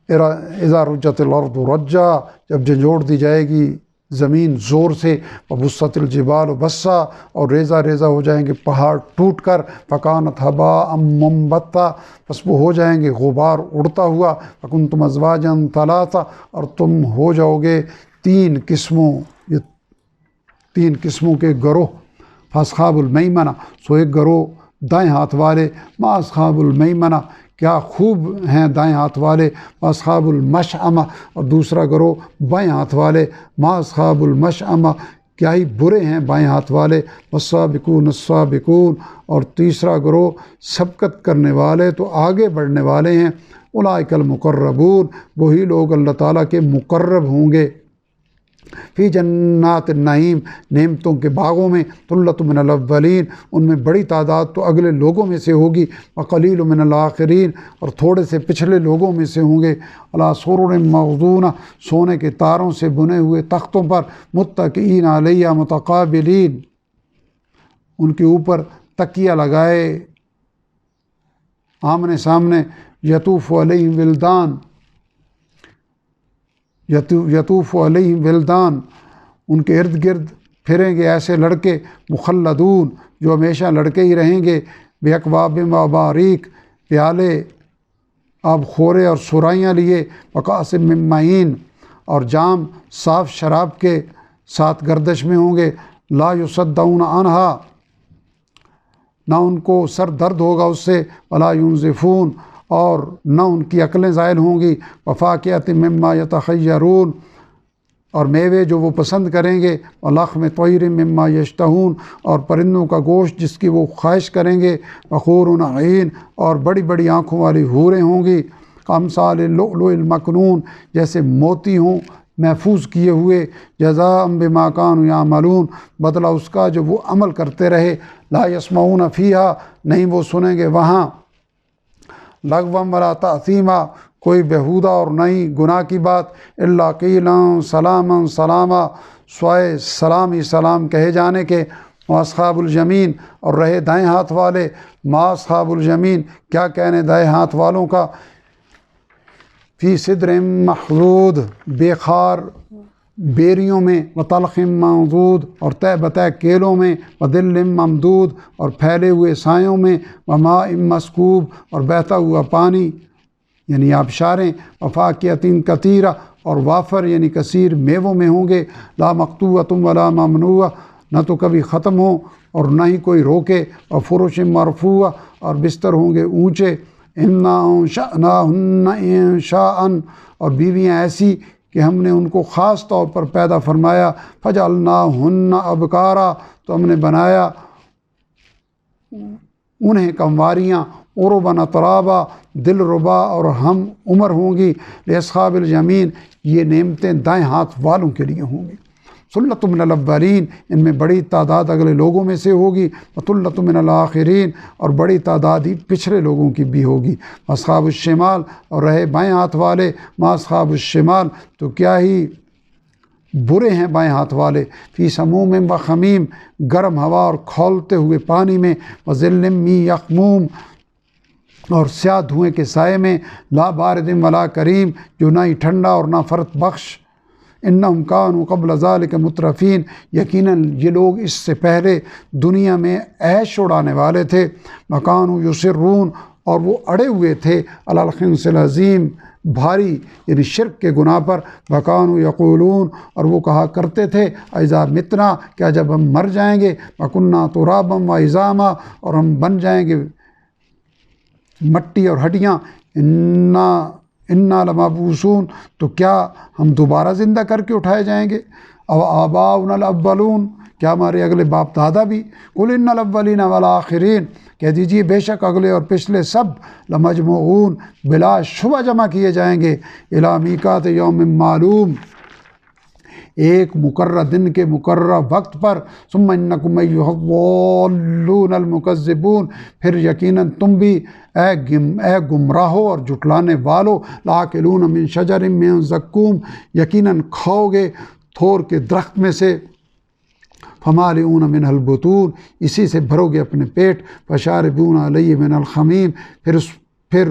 اذا رجت الارض رجا جب جھنجھوڑ دی جائے گی زمین زور سے، وبست الجبال بسا اور ریزہ ریزہ ہو جائیں گے پہاڑ ٹوٹ کر، فکانت ہباء منبتا پس وہ ہو جائیں گے غبار اڑتا ہوا، فکنتم ازواجا ثلاثا اور تم ہو جاؤ گے تین قسموں کے گروہ، فاصحاب المیمنہ سو ایک گروہ دائیں ہاتھ والے، ما اصحاب المیمنہ کیا خوب ہیں دائیں ہاتھ والے، اصحاب المشأمہ اور دوسرا گروہ بائیں ہاتھ والے، ما اصحاب المشأمہ کیا ہی برے ہیں بائیں ہاتھ والے، والسابقون السابقون اور تیسرا گروہ سبقت کرنے والے تو آگے بڑھنے والے ہیں، اولئک المقربون وہی لوگ اللہ تعالیٰ کے مقرب ہوں گے، فی جنات النعیم نعمتوں کے باغوں میں، ثلۃ من الاولین ان میں بڑی تعداد تو اگلے لوگوں میں سے ہوگی، وقلیل من الآخرین اور تھوڑے سے پچھلے لوگوں میں سے ہوں گے، علی سرر موضونہ سونے کے تاروں سے بنے ہوئے تختوں پر، متکئین علیہا متقابلین ان کے اوپر تکیہ لگائے آمنے سامنے، یطوف علیہم ولدان یطوف علیہم ولدان ان کے ارد گرد پھریں گے ایسے لڑکے، مخلدون جو ہمیشہ لڑکے ہی رہیں گے، باکواب واباریک پیالے آب خورے اور سرائیاں لیے، وکأس من معین اور جام صاف شراب کے ساتھ گردش میں ہوں گے، لا یصدعون عنہا نہ ان کو سر درد ہوگا اس سے، ولا ینزفون اور نہ ان کی عقلیں زائل ہوں گی، وفاکہۃ مما یتخیرون، اور میوے جو وہ پسند کریں گے، ولحم طیر مما یشتہون، اور پرندوں کا گوشت جس کی وہ خواہش کریں گے، وحور عین، اور بڑی بڑی آنکھوں والی حوریں ہوں گی، کامثال اللؤلؤ المکنون، جیسے موتی ہوں محفوظ کیے ہوئے، جزاء بما کانوا یعملون، بدلہ اس کا جو وہ عمل کرتے رہے، لا یسمعون فیہا، نہیں وہ سنیں گے وہاں، لغوا ولا تأثیما، کوئی بیہودہ اور نئی گناہ کی بات، الا قیلا سلاما سلاما، سوائے سلام ہی سلام کہے جانے کے، واصحاب الیمین، اور رہے دائیں ہاتھ والے، ما اصحاب الیمین، کیا کہنے دائیں ہاتھ والوں کا، فی صدر مخضود، بے خار بیریوں میں، وطلخ منضود، اور تہ بتہ کیلوں میں، وظل ممدود، اور پھیلے ہوئے سایوں میں، وماء مسکوب، اور بہتا ہوا پانی یعنی آبشاریں، وفاکہۃ کثیرہ، اور وافر یعنی کثیر میووں میں ہوں گے، لا مقطوعۃ ولا ممنوعہ، نہ تو کبھی ختم ہو اور نہ ہی کوئی روکے، اور فرش مرفوعہ، اور بستر ہوں گے اونچے، انا انشأناہن انشاء، اور بیویاں ایسی کہ ہم نے ان کو خاص طور پر پیدا فرمایا، فجعلناہن ابکارا، تو ہم نے بنایا انہیں کنواریاں، عربا اترابا، دل ربا اور ہم عمر ہوں گی، لاصحاب الیمین، یہ نعمتیں دائیں ہاتھ والوں کے لیے ہوں گی، ثلۃ من الاولین، ان میں بڑی تعداد اگلے لوگوں میں سے ہوگی، وثلۃ من الآخرین، اور بڑی تعداد ہی پچھلے لوگوں کی بھی ہوگی، اصحاب الشمال، اور رہے بائیں ہاتھ والے، ما اصحاب الشمال، تو کیا ہی برے ہیں بائیں ہاتھ والے، فی سموم و خمیم، گرم ہوا اور کھولتے ہوئے پانی میں، وظل من یخموم، اور سیاہ دھوئیں کے سائے میں، لا بارد ولا کریم، جو نہ ہی ٹھنڈا اور نہ فرت بخش، انہم کانوا قبل ذلک مترفین، یقیناً یہ لوگ اس سے پہلے دنیا میں عیش اڑانے والے تھے، وکانوا یصرون، اور وہ اڑے ہوئے تھے، علی الخنس العظیم، بھاری یعنی شرک کے گناہ پر، وکانوا یقولون، اور وہ کہا کرتے تھے، اذا متنا، کیا جب ہم مر جائیں گے، وکنا ترابا وعظاما، اور ہم بن جائیں گے مٹی اور ہڈیاں، انا لمبعوثون، تو کیا ہم دوبارہ زندہ کر کے اٹھائے جائیں گے، او آباؤنا الاولون، کیا ہمارے اگلے باپ دادا بھی، قل ان الاولین والآخرین، کہہ دیجئے بے شک اگلے اور پچھلے سب، لمجموعون، بلا شبہ جمع کیے جائیں گے، الی میقات یوم معلوم، ایک مقررہ دن کے مقررہ وقت پر، ثم انکم ایھا الضالون المکذبون، پھر یقیناً تم بھی اے گمراہو اور جھٹلانے والو، لاکلون من شجر من زقوم، یقیناً کھاؤ گے تھور کے درخت میں سے، فمالئون منہ البطون، اسی سے بھرو گے اپنے پیٹ، فشاربون علیہ من الحمیم، پھر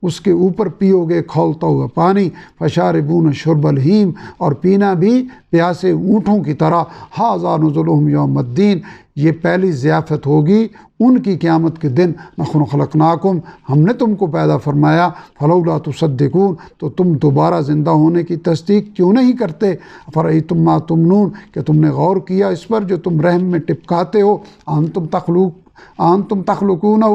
اس کے اوپر پیو گے کھولتا ہوا پانی، فشاربون شرب الہیم، اور پینا بھی پیاسے اونٹوں کی طرح، ھذا نزلہم یوم الدین، یہ پہلی ضیافت ہوگی ان کی قیامت کے دن، نحن خلقناکم، ہم نے تم کو پیدا فرمایا، فلولا تصدقون، تو تم دوبارہ زندہ ہونے کی تصدیق کیوں نہیں کرتے، افرأیتم ما تمنون، کہ تم نے غور کیا اس پر جو تم رحم میں ٹپکاتے ہو، انتم تخلقونہ،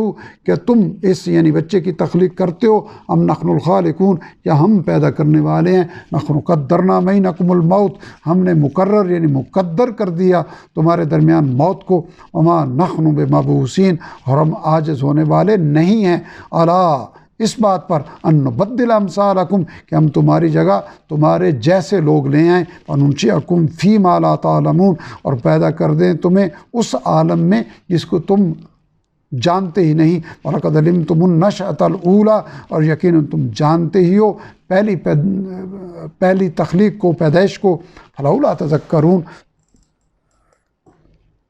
کہ تم اس یعنی بچے کی تخلیق کرتے ہو، ام نحن الخالقون، یا ہم پیدا کرنے والے ہیں، نحن قدرنا بینکم الموت، ہم نے مقرر یعنی مقدر کر دیا تمہارے درمیان موت کو، وما نحن بمبعوثین، اور ہم عاجز ہونے والے نہیں ہیں، الا، اس بات پر، ان نبدل امثالکم، کہ ہم تمہاری جگہ تمہارے جیسے لوگ لے آئیں، وننشئکم فی ما لا تعلمون، اور پیدا کر دیں تمہیں اس عالم میں جس کو تم جانتے ہی نہیں، وَلَقَدْ عَلِمْتُمُ النَّشْأَةَ الْأُولَىٰ، اور یقیناً تم جانتے ہی ہو پہلی تخلیق کو، پیدائش کو، فَلَوْلَا تَذَكَّرُونَ،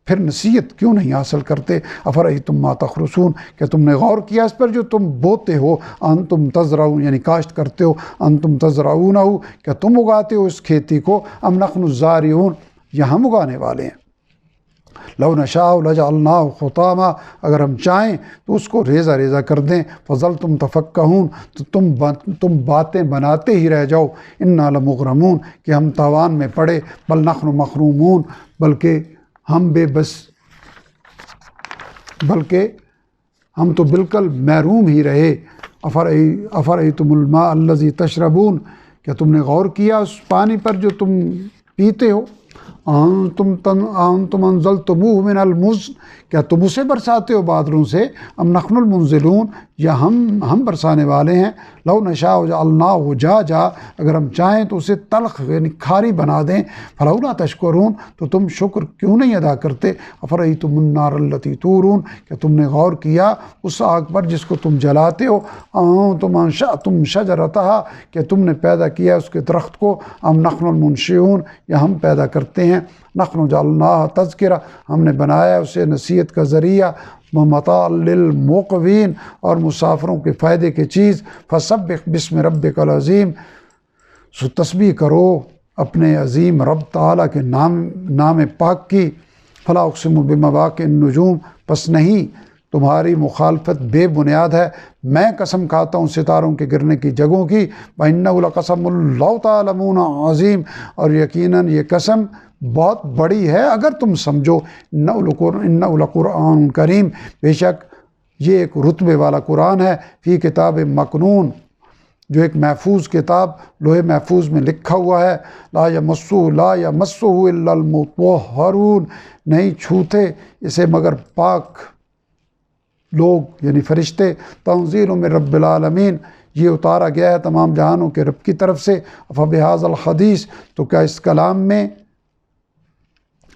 پھر نصیحت کیوں نہیں حاصل کرتے، افرأیتم ما تخرصون، کہ تم نے غور کیا اس پر جو تم بوتے ہو، انتم تزرعون یعنی کاشت کرتے ہو، انتم تزرعونہ، کہ تم اگاتے ہو اس کھیتی کو، ام نحن الزارعون، یا ہم اگانے والے ہیں، لو نشاء لجعلناہ حطاما، اگر ہم چاہیں تو اس کو ریزہ ریزہ کر دیں، فظلتم تفکہون، تو تم باتیں بناتے ہی رہ جاؤ، انا لمغرمون، کہ ہم تاوان میں پڑے، بل نحن محرومون، بلکہ ہم بلکہ ہم تو بالکل محروم ہی رہے، افرأیتم الماء الذی تشربون، کیا تم نے غور کیا اس پانی پر جو تم پیتے ہو؟ انتم انزلتموہ من المزن، کیا تم اسے برساتے ہو بادلوں سے؟ ام نحن المنزلون، یا ہم برسانے والے ہیں؟ لو نشاء جعلناہ جاجا، اگر ہم چاہیں تو اسے تلخ یعنی کھاری بنا دیں۔ فلولا تشکرون، تو تم شکر کیوں نہیں ادا کرتے؟ افرأیتم النار التی تورون، کیا تم نے غور کیا اس آگ پر جس کو تم جلاتے ہو؟ انتم انشأتم شجرتہا، کہ تم نے پیدا کیا اس کے درخت کو؟ ام نحن المنشئون، یا ہم پیدا کرتے ہیں؟ نحن جعلناہ تذکرہ، ہم نے بنایا اسے نصیحت کا ذریعہ، متاع للمقوین، اور مسافروں کے فائدے کی چیز۔ فسبح باسم ربک العظیم، سو تسبیح کرو اپنے عظیم رب تعالیٰ کے نام پاک کی۔ فلا اقسم بمواقع النجوم، پس نہیں تمہاری مخالفت بے بنیاد ہے، میں قسم کھاتا ہوں ستاروں کے گرنے کی جگہوں کی۔ وَإِنَّهُ لَقَسَمٌ لَوْ تَعْلَمُونَ عظیم، اور یقیناً یہ قسم بہت بڑی ہے اگر تم سمجھو۔ إِنَّهُ لَقُرْآنٌ کریم، بے شک یہ ایک رتبے والا قرآن ہے۔ فی کتاب مکنون، جو ایک محفوظ کتاب لوح محفوظ میں لکھا ہوا ہے۔ لا یمسہ الا المطہرون، نہیں چھوتے اسے مگر پاک لوگ یعنی فرشتے۔ تنزیل من رب العالمین، یہ اتارا گیا ہے تمام جہانوں کے رب کی طرف سے۔ فبہذا الحدیث، تو کیا اس کلام میں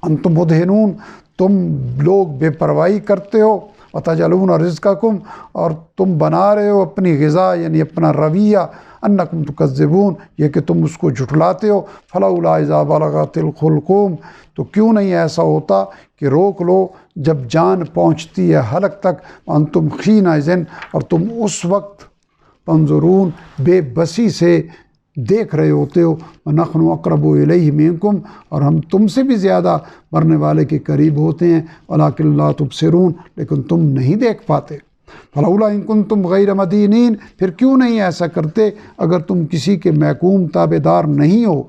انتم مدہنون، تم لوگ بے پرواہی کرتے ہو؟ وتجعلون رزقکم، اور تم بنا رہے ہو اپنی غذا یعنی اپنا رویہ، انکم تکذبون، یہ کہ تم اس کو جھٹلاتے ہو۔ فلولا اذا بلغت الحلقوم، تو کیوں نہیں ایسا ہوتا کہ روک لو جب جان پہنچتی ہے حلق تک۔ انتم حینئذ، اور تم اس وقت تنظرون بے بسی سے دیکھ رہے ہوتے ہو۔ وَنَحْنُ أَقْرَبُ إِلَيْهِ مِنْكُمْ، اور ہم تم سے بھی زیادہ مرنے والے کے قریب ہوتے ہیں۔ وَلَٰكِن لَا تُبْصِرُونَ، لیکن تم نہیں دیکھ پاتے۔ فَلَوْلَا إِن كُنتُمْ غَيْرَ مَدِينِينَ، پھر کیوں نہیں ایسا کرتے اگر تم کسی کے محکوم تابع دار نہیں ہو۔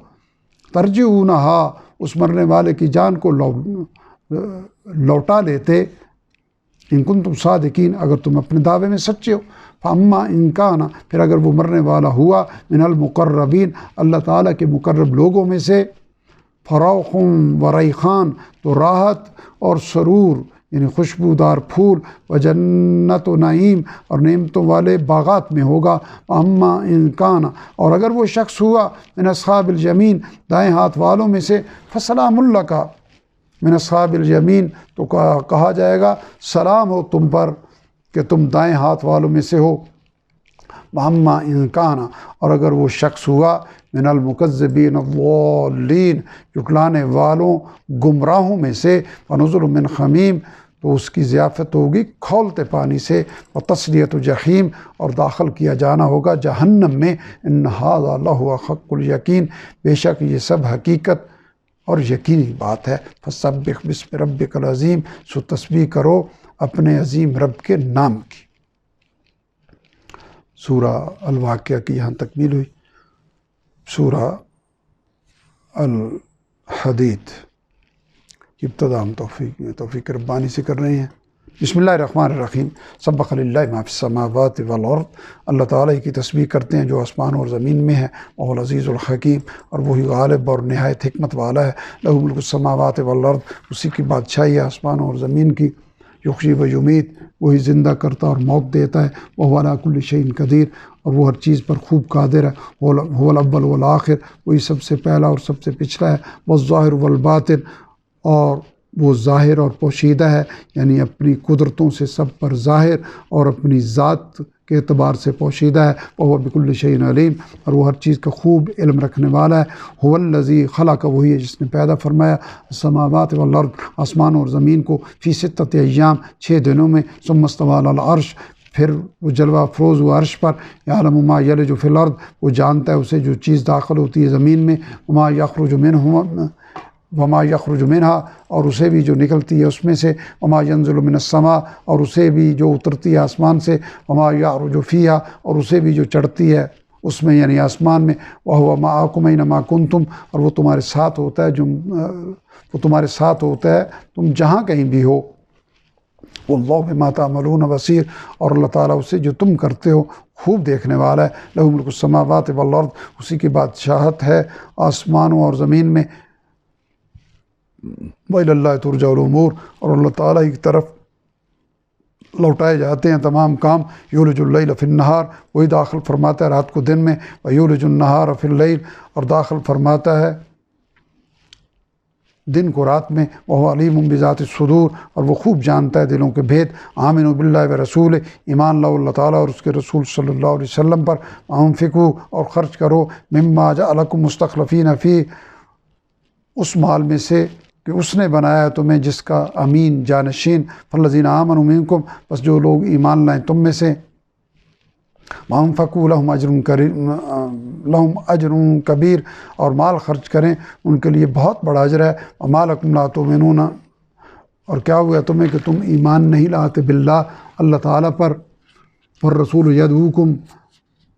ترجعونہا، اس مرنے والے کی جان کو لوٹا لیتے۔ ان کنتم صادقین، اگر تم اپنے دعوے میں سچے ہو۔ فاما ان کان، پھر اگر وہ مرنے والا ہوا من المقربین، اللہ تعالیٰ کے مقرب لوگوں میں سے، فروح و ریحان، تو راحت اور سرور یعنی خوشبودار پھول، و جنت و نعیم، اور نعمتوں والے باغات میں ہوگا۔ اما ان کان، اور اگر وہ شخص ہوا من اصحاب الیمین، دائیں ہاتھ والوں میں سے، فسلام لک من اصحاب الیمین، تو کہا جائے گا سلام ہو تم پر کہ تم دائیں ہاتھ والوں میں سے ہو۔ واما ان کان، اور اگر وہ شخص ہوا من المکذبین الضالین، جھٹلانے والوں گمراہوں میں سے، فنزل من حمیم، تو اس کی ضیافت ہوگی کھولتے پانی سے، وتصلیۃ جحیم، اور داخل کیا جانا ہوگا جہنم میں۔ ان ھذا لہو حق الیقین، بے شک یہ سب حقیقت اور یقینی بات ہے۔ فسبح باسم ربک العظیم، سو تسبیح کرو اپنے عظیم رب کے نام کی۔ سورہ الواقعہ کی یہاں تکمیل ہوئی۔ سورہ الحدید کی ابتدا ہم توفیق ربانی سے کر رہے ہیں۔ بسم اللہ الرحمن الرحیم۔ سبح للہ ما فی السماوات والارض، اللہ تعالیٰ کی تسبیح کرتے ہیں جو آسمان اور زمین میں ہے۔ وہ العزیز الحکیم، اور وہی غالب اور نہایت حکمت والا ہے۔ لہ ملک السماوات والارض، اسی کی بادشاہی ہے آسمان اور زمین کی۔ یحیی و یمیت، وہی زندہ کرتا اور موت دیتا ہے۔ وہ علی کل شیء قدیر، اور وہ ہر چیز پر خوب قادر ہے۔ هو الاول والآخر، وہی سب سے پہلا اور سب سے پچھلا ہے۔ والظاہر والباطن، اور وہ ظاہر اور پوشیدہ ہے، یعنی اپنی قدرتوں سے سب پر ظاہر اور اپنی ذات کے اعتبار سے پوشیدہ ہے۔ وہ بکل شیء علیم، اور وہ ہر چیز کا خوب علم رکھنے والا ہے۔ هو الذی خلق، وہی ہے جس نے پیدا فرمایا السماوات والارض، آسمان اور زمین کو، فی ستۃ ایام، 6 دنوں میں، ثم استوی علی العرش، پھر وہ جلوہ افروز ہوا عرش پر۔ یعلم ما یلج فی الارض، وہ جانتا ہے اسے جو چیز داخل ہوتی ہے زمین میں۔ وما یخرج منہا، اور اسے بھی جو نکلتی ہے اس میں سے۔ وما ینزل من السماء، اور اسے بھی جو اترتی ہے آسمان سے۔ وما یعرج فیہا، اور اسے بھی جو چڑھتی ہے اس میں یعنی آسمان میں۔ وہو معکم اینما کنتم، اور وہ تمہارے ساتھ ہوتا ہے تم جہاں کہیں بھی ہو۔ واللہ بما تعملون بصیر، اور اللہ تعالیٰ اسے جو تم کرتے ہو خوب دیکھنے والا ہے۔ لہ ملک السماوات والارض، اسی کی بادشاہت ہے آسمانوں اور زمین میں۔ وإلی اللہ ترجع الامور، اور اللہ تعالیٰ کی طرف لوٹائے جاتے ہیں تمام کام۔ یولج اللیل فی النہار، وہی داخل فرماتا ہے رات کو دن میں، ویولج النہار فی اللیل، اور داخل فرماتا ہے دن کو رات میں۔ وہ علیم بذات الصدور، اور وہ خوب جانتا ہے دلوں کے بھید۔ آمنوا باللہ ورسولہ، ایمان لاؤ اللہ تعالیٰ اور اس کے رسول صلی اللہ علیہ وسلم پر۔ وانفقوا، اور خرچ کرو، مما جعلکم مستخلفین فی، اس مال میں سے کہ اس نے بنایا تمہیں جس کا امین جانشین۔ فالذین آمنوا منکم، بس جو لوگ ایمان لائیں تم میں سے۔ وانفقوا لہم اجر کبیر، اور مال خرچ کریں ان کے لیے بہت بڑا اجر ہے۔ وما لکم لا تؤمنون، اور کیا ہوا تمہیں کہ تم ایمان نہیں لاتے باللہ، اللہ تعالیٰ پر۔ والرسول یدعوکم،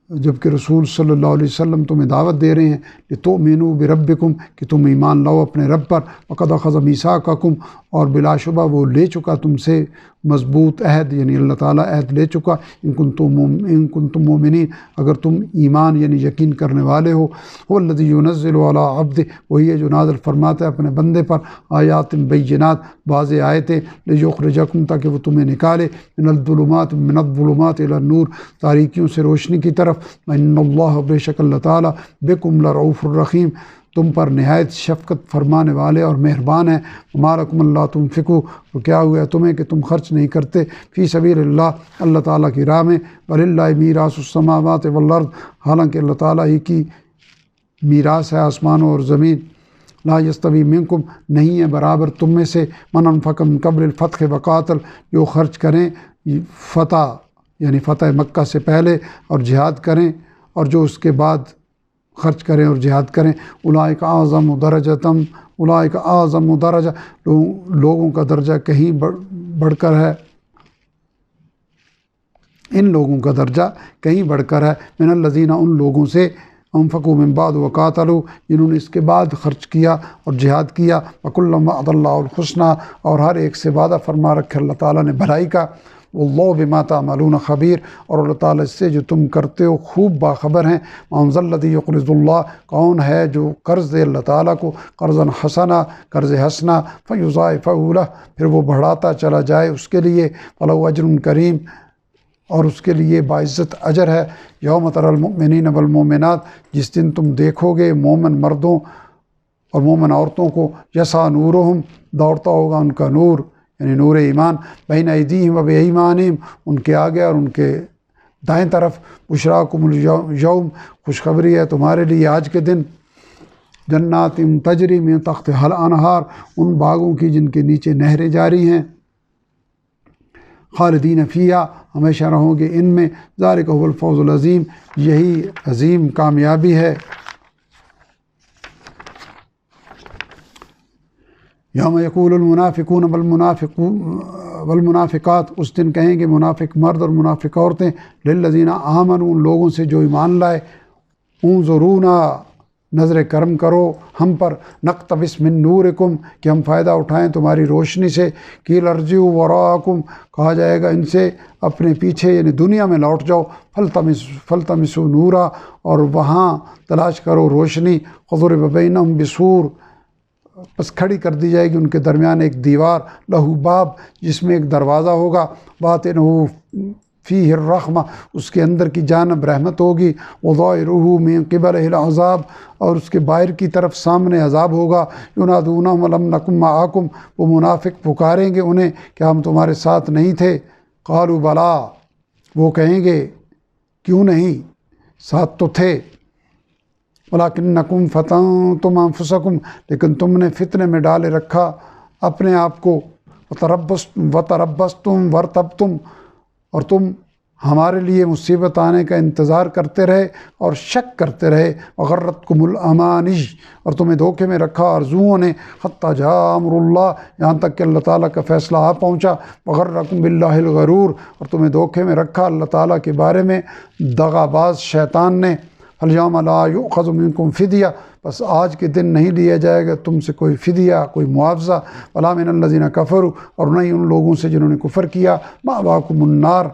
جبکہ رسول صلی اللہ علیہ وسلم تمہیں دعوت دے رہے ہیں لتؤمنوا بربکم، کہ تم ایمان لاؤ اپنے رب پر۔ وقد اخذ میثاقکم، اور بلا شبہ وہ لے چکا تم سے مضبوط عہد، یعنی اللہ تعالیٰ عہد لے چکا۔ ان کنتم مومنین، اگر تم ایمان یعنی یقین کرنے والے ہو۔ هو الذی ینزل علی عبدہ، وہی ہے جو نازل فرماتا ہے اپنے بندے پر آیات بینات، واضح آیتیں، لیخرجکم، تاکہ وہ تمہیں نکالے من الظلمات الی النور، تاریکیوں سے روشنی کی طرف۔ ان اللہ، بے شک اللہ تعالیٰ، بکم لرؤوف الرحیم، تم پر نہایت شفقت فرمانے والے اور مہربان ہیں۔ وما لکم اللہ تنفقوا، تو کیا ہوا ہے تمہیں کہ تم خرچ نہیں کرتے فی سبیل اللہ، اللہ تعالیٰ کی راہ میں۔ وللہ میراث السماوات والارض، حالانکہ اللہ تعالیٰ ہی کی میراث ہے آسمانوں اور زمین۔ لا یستوی منکم، نہیں ہے برابر تم میں سے، من انفق من قبل الفتح وقاتل، جو خرچ کریں فتح یعنی فتح مکہ سے پہلے اور جہاد کریں، اور جو اس کے بعد خرچ کریں اور جہاد کریں۔ اولئک اعظم درجۃ، اولئک اعظم درجہ، لوگوں کا درجہ کہیں بڑھ کر ہے، ان لوگوں کا درجہ کہیں بڑھ کر ہے، من الذین، ان لوگوں سے، انفقوا من بعد وقاتلوا، جنہوں نے اس کے بعد خرچ کیا اور جہاد کیا۔ وکلا وعد اللہ الحسنی، اور ہر ایک سے وعدہ فرما رکھا اللہ تعالیٰ نے بھلائی کا۔ واللہ بما تعملون خبیر، اور اللہ تعالیٰ اس سے جو تم کرتے ہو خوب باخبر ہیں۔ من ذا الذی یقرض اللہ، کون ہے جو قرض دے اللہ تعالیٰ کو، قرضا حسنا، قرض حسنا، فیضاعفہ لہ، پھر وہ بڑھاتا چلا جائے اس کے لیے۔ فلہ اجر کریم، اور اس کے لیے باعزت اجر ہے۔ یوم تری المؤمنین والمؤمنات، جس دن تم دیکھو گے مومن مردوں اور مومن عورتوں کو، یسعی نورہم، دوڑتا ہوگا ان کا نور، یعنی نور ایمان، بین ایدیہم و بایمانہم، ان کے آگے اور ان کے دائیں طرف۔ بشراکم اليوم، خوشخبری ہے تمہارے لیے آج کے دن، جنات تجری من تحتہا الانہار، ان باغوں کی جن کے نیچے نہریں جاری ہیں، خالدین فیہا، ہمیشہ رہو گے ان میں، ذالک هو الفوز العظیم، یہی عظیم کامیابی ہے۔ یوم یقول المنافقون والمنافقات، اس دن کہیں گے منافق مرد اور منافق عورتیں، للذین آمنوا، ان لوگوں سے جو ایمان لائے، انظرونا، نظر کرم کرو ہم پر، نقتبس من نورکم، کہ ہم فائدہ اٹھائیں تمہاری روشنی سے۔ قیل ارجعوا وراءکم، کہا جائے گا ان سے اپنے پیچھے یعنی دنیا میں لوٹ جاؤ۔ فلتمسوا نورا، اور وہاں تلاش کرو روشنی۔ فضرب بینہم بسور، پس کھڑی کر دی جائے گی ان کے درمیان ایک دیوار، لہو باب، جس میں ایک دروازہ ہوگا، باطنہ فیہ الرحمہ، اس کے اندر کی جانب رحمت ہوگی، وظاہرہ من قبلہ العذاب، اور اس کے باہر کی طرف سامنے عذاب ہوگا۔ ینادونہم لم نکن معکم، وہ منافق پکاریں گے انہیں کہ ہم تمہارے ساتھ نہیں تھے۔ قالوا بلا، وہ کہیں گے کیوں نہیں، ساتھ تو تھے۔ ولکنکم فتنتم انفسکم، لیکن تم نے فتنے میں ڈالے رکھا اپنے آپ کو۔ وتربصتم وارتبتم، اور تم ہمارے لیے مصیبت آنے کا انتظار کرتے رہے اور شک کرتے رہے۔ وغرتکم الامانی، اور تمہیں دھوکے میں رکھا آرزوؤں نے، حتی جاء امر اللہ، یہاں تک کہ اللہ تعالیٰ کا فیصلہ آ پہنچا۔ وغرکم باللہ الغرور، اور تمہیں دھوکے میں رکھا اللہ تعالیٰ کے بارے میں دغا باز شیطان نے۔ فَالْيَوْمَ لَا يُؤْخَذُ مِنْكُمْ فِدْيَةٌ، بس آج کے دن نہیں لیا جائے گا تم سے کوئی فدیہ، کوئی معاوضہ، وَلَا مِنَ الَّذِينَ كَفَرُوا، اور نہیں ان لوگوں سے جنہوں نے کفر کیا، مَأْوَاكُمُ النَّارُ،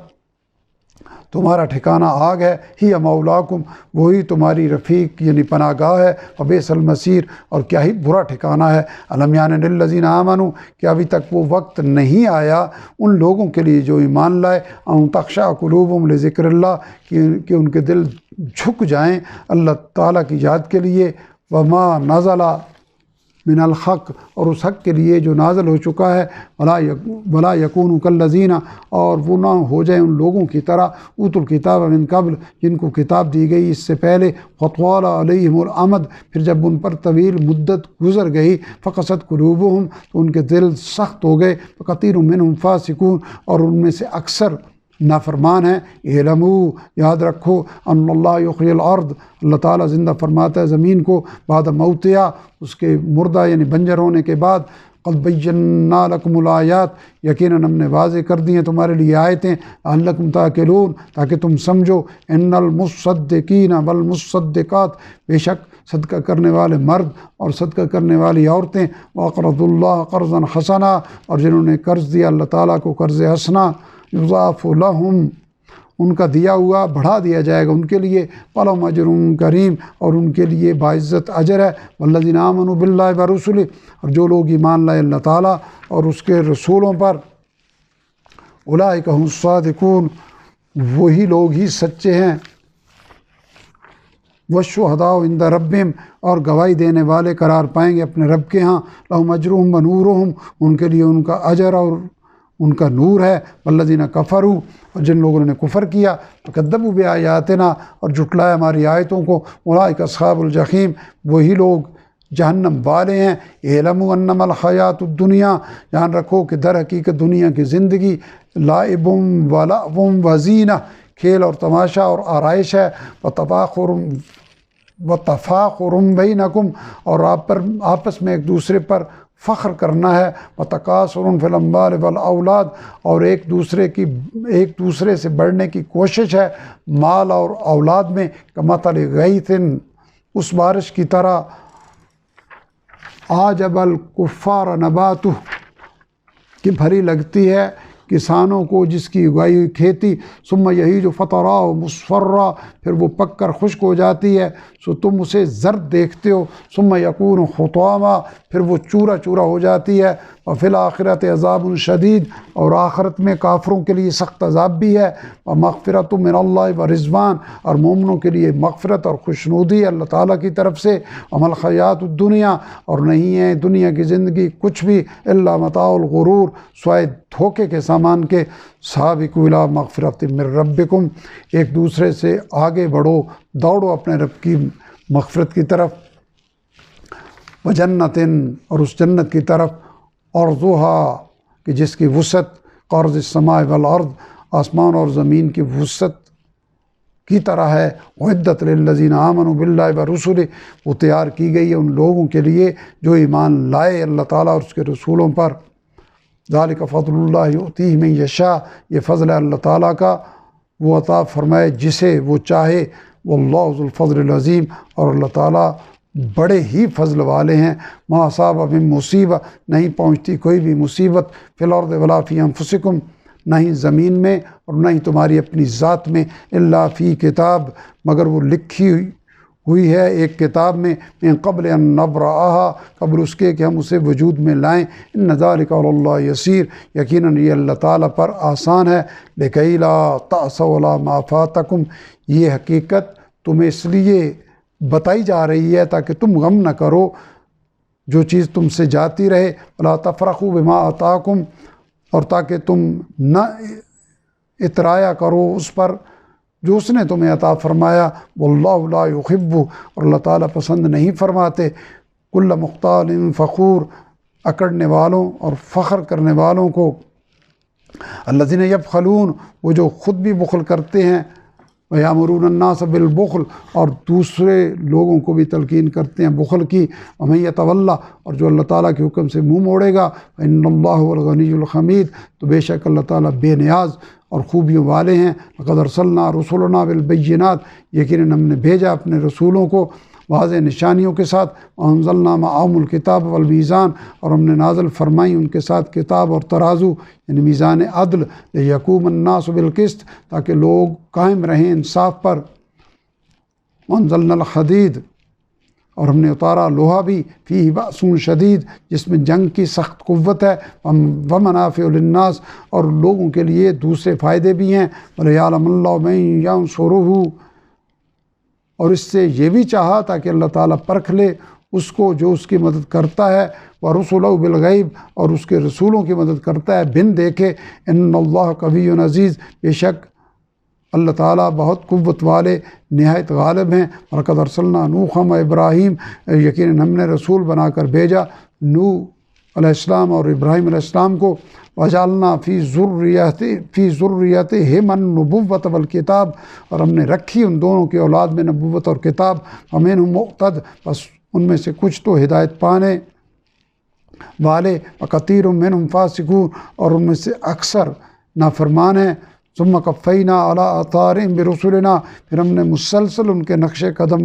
تمہارا ٹھکانہ آگ ہے، ہی مولاکم، وہی تمہاری رفیق یعنی پناہ گاہ ہے، وبئس المصیر، اور کیا ہی برا ٹھکانہ ہے۔ الم یعن للذین آمنوا، کہ ابھی تک وہ وقت نہیں آیا ان لوگوں کے لیے جو ایمان لائے، ان تخشع قلوبہم لذکر اللہ، کہ ان کے دل جھک جائیں اللہ تعالیٰ کی یاد کے لیے، وما نزل من الحق، اور اس حق کے لیے جو نازل ہو چکا ہے، ولا یکونوا کالذین، اور وہ نہ ہو جائیں ان لوگوں کی طرح اوتوا الکتاب من قبل، جن کو کتاب دی گئی اس سے پہلے، فطال علیہم الامد، پھر جب ان پر طویل مدت گزر گئی، فقست قلوبہم، تو ان کے دل سخت ہو گئے، فکثیر منہم فاسقون، اور ان میں سے اکثر نافرمان ہیں۔ اعلموا، یاد رکھو، ان اللہ یحیی الارض، اللہ تعالیٰ زندہ فرماتا ہے زمین کو، بعد موتہا، اس کے مردہ یعنی بنجر ہونے کے بعد، قد بینا لکم الآیات، یقیناً ہم نے واضح کر دی ہیں تمہارے لیے آیتیں، لعلکم تعقلون، تاکہ تم سمجھو، ان المصدقین والمصدقات، بے شک صدقہ کرنے والے مرد اور صدقہ کرنے والی عورتیں، واقرضوا اللہ قرضا حسنا، اور جنہوں نے قرض دیا اللہ تعالیٰ کو قرض حسنا، یضاعف لہم، ان کا دیا ہوا بڑھا دیا جائے گا ان کے لیے، وَلَهُمْ أَجْرٌ کریم، اور ان کے لیے باعزت اجر ہے، وَالَّذِينَ آمَنُوا بِاللَّهِ وَرُسُلِهِ، اور جو لوگ ایمان لائے اللہ تعالیٰ اور اس کے رسولوں پر، اولئک هم الصادقون، وہی لوگ ہی سچے ہیں، والشہداء عند ربہم، اور گواہی دینے والے قرار پائیں گے اپنے رب کے ہاں، لہم اجرہم ونورہم، ان کے لیے ان کا اجر اور ان کا نور ہے، والذین کفروا، اور جن لوگوں نے کفر کیا، فکذبوا بآیاتنا، اور جھٹلایا ہماری آیتوں کو، اولئک اصحاب الجحیم، وہی لوگ جہنم والے ہیں۔ اعلموا انما الحیات الدنیا، جان رکھو کہ در حقیقت دنیا کی زندگی لعب ولہو وزینہ، کھیل اور تماشا اور آرائش ہے، وتفاخر بینکم، اور آپس میں ایک دوسرے پر فخر کرنا ہے، وتکاثر فی الاموال والاولاد، اور ایک دوسرے سے بڑھنے کی کوشش ہے مال اور اولاد میں، کمثل غیث، اس بارش کی طرح، اعجب الکفار نباتہ، کہ بھری لگتی ہے کسانوں کو جس کی اگائی ہوئی کھیتی، ثم یہیج فتراہ مصفرا، پھر وہ پک کر خشک ہو جاتی ہے، سو تم اسے زرد دیکھتے ہو، ثم یکون حطاما، پھر وہ چورا چورا ہو جاتی ہے، وفی الآخرۃ عذاب شدید، اور آخرت میں کافروں کے لیے سخت عذاب بھی ہے، ومغفرۃ من اللہ ورضوان، اور مومنوں کے لیے مغفرت اور خوشنودی اللہ تعالیٰ کی طرف سے، وما الحیات الدنیا، اور نہیں ہے دنیا کی زندگی کچھ بھی، الا متاع الغرور، سوائے دھوکے کے سامان کے، سابقوا الی مغفرۃ من ربکم، ایک دوسرے سے آگے بڑھو، دوڑو اپنے رب کی مغفرت کی طرف، وجنت، اور اس جنت کی طرف، عرضھا، کہ جس کی وسعت قرض السماء والارض، آسمان اور زمین کی وسعت کی طرح ہے، اعدت للذین آمنوا باللہ ورسلہ، وہ تیار کی گئی ہے ان لوگوں کے لیے جو ایمان لائے اللہ تعالیٰ اور اس کے رسولوں پر، ذالک فضل اللہ یؤتیہ من یشاء، یہ فضل ہے اللہ تعالیٰ کا، وہ عطا فرمائے جسے وہ چاہے، واللہ ذو الفضل العظیم، اور اللہ تعالیٰ بڑے ہی فضل والے ہیں، ما اصاب من مصیبہ، نہیں پہنچتی کوئی بھی مصیبت، فی الارض ولا فی انفسکم، نہ ہی زمین میں اور نہ ہی تمہاری اپنی ذات میں، الا فی کتاب، مگر وہ لکھی ہوئی ہے ایک کتاب میں، من قبل ان نبرأہا، قبل اس کے کہ ہم اسے وجود میں لائیں، ان ذلک علی اللہ یسیر، یقیناً یہ اللہ تعالیٰ پر آسان ہے، لکی لا تأسوا علی ما فاتکم، یہ حقیقت تمہیں اس لیے بتائی جا رہی ہے تاکہ تم غم نہ کرو جو چیز تم سے جاتی رہے، ولا تفرحوا بما آتاکم، اور تاکہ تم نہ اترایا کرو اس پر جو اس نے تمہیں عطا فرمایا، واللہ لا یحب، اور اللہ تعالیٰ پسند نہیں فرماتے، کل مختال فخور، اکڑنے والوں اور فخر کرنے والوں کو، الذین یبخلون، وہ جو خود بھی بخل کرتے ہیں، وَيَأْمُرُونَ النَّاسَ بِالْبُخْلِ، اور دوسرے لوگوں کو بھی تلقین کرتے ہیں بخل کی، وَمَن يَتَوَلَّ، اور جو اللہ تعالیٰ کے حکم سے منہ موڑے گا، فَإِنَّ اللَّهَ هُوَ الْغَنِيُّ الْحَمِيدُ، تو بے شک اللہ تعالیٰ بے نیاز اور خوبیوں والے ہیں۔ لقد ارسلنا رسلنا بالبینات، یقیناً ہم نے بھیجا اپنے رسولوں کو واضح نشانیوں کے ساتھ۔ وانزلنا معهم الکتاب والمیزان، اور ہم نے نازل فرمائی ان کے ساتھ کتاب اور ترازو، یعنی میزان عدل، لیقوم الناس بالقسط، تاکہ لوگ قائم رہیں انصاف پر۔ وانزلنا الحدید، اور ہم نے اتارا لوہا بھی، فیہ بأس شدید، جس میں جنگ کی سخت قوت ہے، ومنافع للناس، اور لوگوں کے لیے دوسرے فائدے بھی ہیں۔ ولیعلم اللہ من ینصرہ، اور اس سے یہ بھی چاہا تاکہ اللہ تعالیٰ پرکھ لے اس کو جو اس کی مدد کرتا ہے، ورسلہ بالغیب، اور اس کے رسولوں کی مدد کرتا ہے بن دیکھے۔ ان اللہ قوی عزیز، بے شک اللہ تعالیٰ بہت قوت والے نہایت غالب ہیں۔ وَلَقَدْ أَرْسَلْنَا نُوحًا وَإِبْرَاهِيمَ، یقیناً ہم نے رسول بنا کر بھیجا نوح علیہ السلام اور ابراہیم علیہ السلام کو۔ وَجَعَلْنَا فِي ذُرِّيَّتِهِمَا النُّبُوَّةَ وَالْكِتَابَ، اور ہم نے رکھی ان دونوں کی اولاد میں نبوت اور کتاب۔ وَمِنْهُم مُقْتَدٍ، بس ان میں سے کچھ تو ہدایت پانے والے، وَكَثِيرٌ مِّنْهُمْ فَاسِقُونَ، اور ان میں سے اکثر نافرمان ہیں۔ ثم قفینا علی آثارہم برسلنا، پھر ہم نے مسلسل ان کے نقش قدم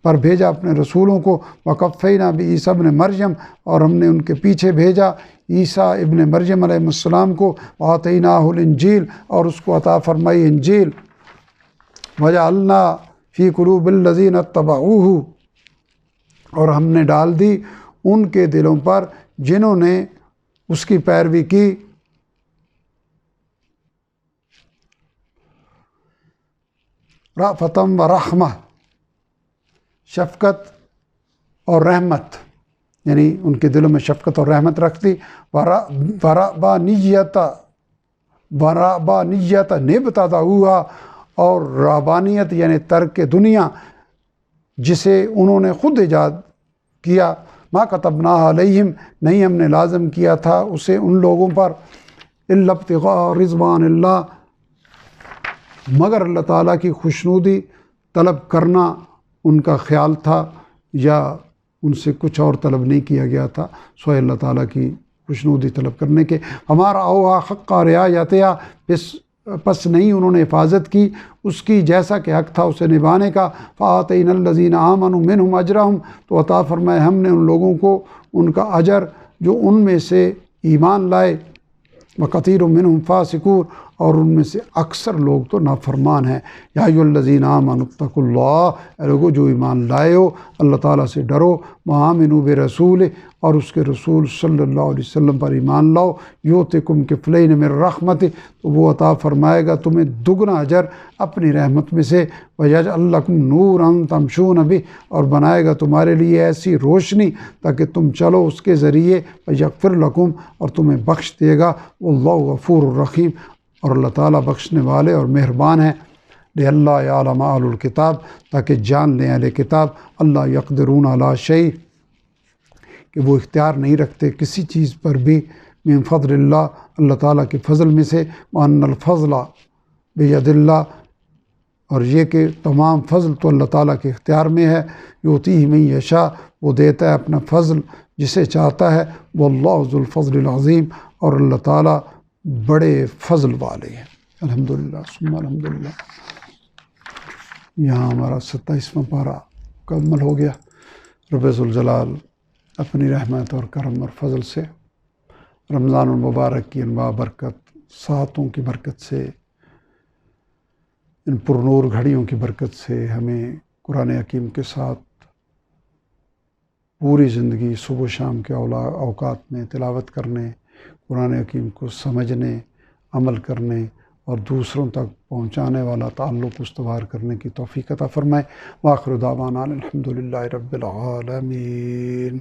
پر بھیجا اپنے رسولوں کو۔ وقفینا بعیسیٰ ابن مریم، اور ہم نے ان کے پیچھے بھیجا عیسیٰ ابن مریم علیہ السلام کو۔ وآتیناہ الانجیل، اور اس کو عطا فرمائی انجیل۔ وجعلنا فی قلوب الذین اتبعوہ، اور ہم نے ڈال دی ان کے دلوں پر جنہوں نے اس کی پیروی کی، رأفۃ و رحمہ، شفقت اور رحمت، یعنی ان کے دلوں میں شفقت اور رحمت رکھ دی۔ ورہبانیت نبتدعوہا، اور رہبانیت یعنی ترک دنیا جسے انہوں نے خود ایجاد کیا۔ ما کتبناہا علیہم، نہیں ہم نے لازم کیا تھا اسے ان لوگوں پر، الا ابتغاء رضوان اللہ، مگر اللہ تعالیٰ کی خوشنودی طلب کرنا ان کا خیال تھا، یا ان سے کچھ اور طلب نہیں کیا گیا تھا سوائے اللہ تعالیٰ کی خوشنودی طلب کرنے کے۔ ہمارا اوہا حق رعایتہا، پس نہیں انہوں نے حفاظت کی اس کی جیسا کہ حق تھا اسے نبھانے کا۔ فآتینا الذین آمنوا منہم اجرہم، تو عطا فرمائے ہم نے ان لوگوں کو ان کا اجر جو ان میں سے ایمان لائے۔ وکثیر منہم فاسقون، اور ان میں سے اکثر لوگ تو نافرمان ہیں۔ یا ایھا الذین آمنوا اتقوا اللہ، اے لوگو جو ایمان لائے ہو اللہ تعالیٰ سے ڈرو۔ وآمنوا برسولہ، اور اس کے رسول صلی اللہ علیہ وسلم پر ایمان لاؤ۔ یؤتکم کفلین من رحمتہ، تو وہ عطا فرمائے گا تمہیں دگنا اجر اپنی رحمت میں سے۔ ویجعل لکم نورا تمشون بہ، اور بنائے گا تمہارے لیے ایسی روشنی تاکہ تم چلو اس کے ذریعے۔ ویغفر لکم، اور تمہیں بخش دے گا۔ واللہ غفور الرحیم، اور اللہ تعالیٰ بخشنے والے اور مہربان ہیں۔ لِأَلَّا يَعْلَمَ أَهْلُ الْكِتَابِ، تاکہ جان لیں اہل کتاب، اللہ يَقْدِرُونَ عَلَىٰ شَيْءٍ، کہ وہ اختیار نہیں رکھتے کسی چیز پر بھی، من فضل اللہ، اللہ تعالیٰ کے فضل میں سے، وَأَنَّ الْفَضْلَ بِيَدِ اللَّهِ، اور یہ کہ تمام فضل تو اللہ تعالیٰ کے اختیار میں ہے۔ یؤتیہ من یشاء، وہ دیتا ہے اپنا فضل جسے چاہتا ہے۔ واللہ ذو الفضل العظیم، اور اللہ تعالیٰ بڑے فضل والے ہیں۔ الحمدللہ ثم الحمدللہ۔ یہاں ہمارا 27واں پارہ مکمل ہو گیا۔ رب ذوالجلال اپنی رحمت اور کرم اور فضل سے رمضان المبارک کی انواع برکت، ساعتوں کی برکت سے، ان پرنور گھڑیوں کی برکت سے ہمیں قرآن حکیم کے ساتھ پوری زندگی صبح و شام کے اوقات میں تلاوت کرنے، قرآن حکیم کو سمجھنے، عمل کرنے اور دوسروں تک پہنچانے والا تعلق استوار کرنے کی توفیق عطا فرمائے۔ وآخر دعوانا الحمدللہ رب العالمین۔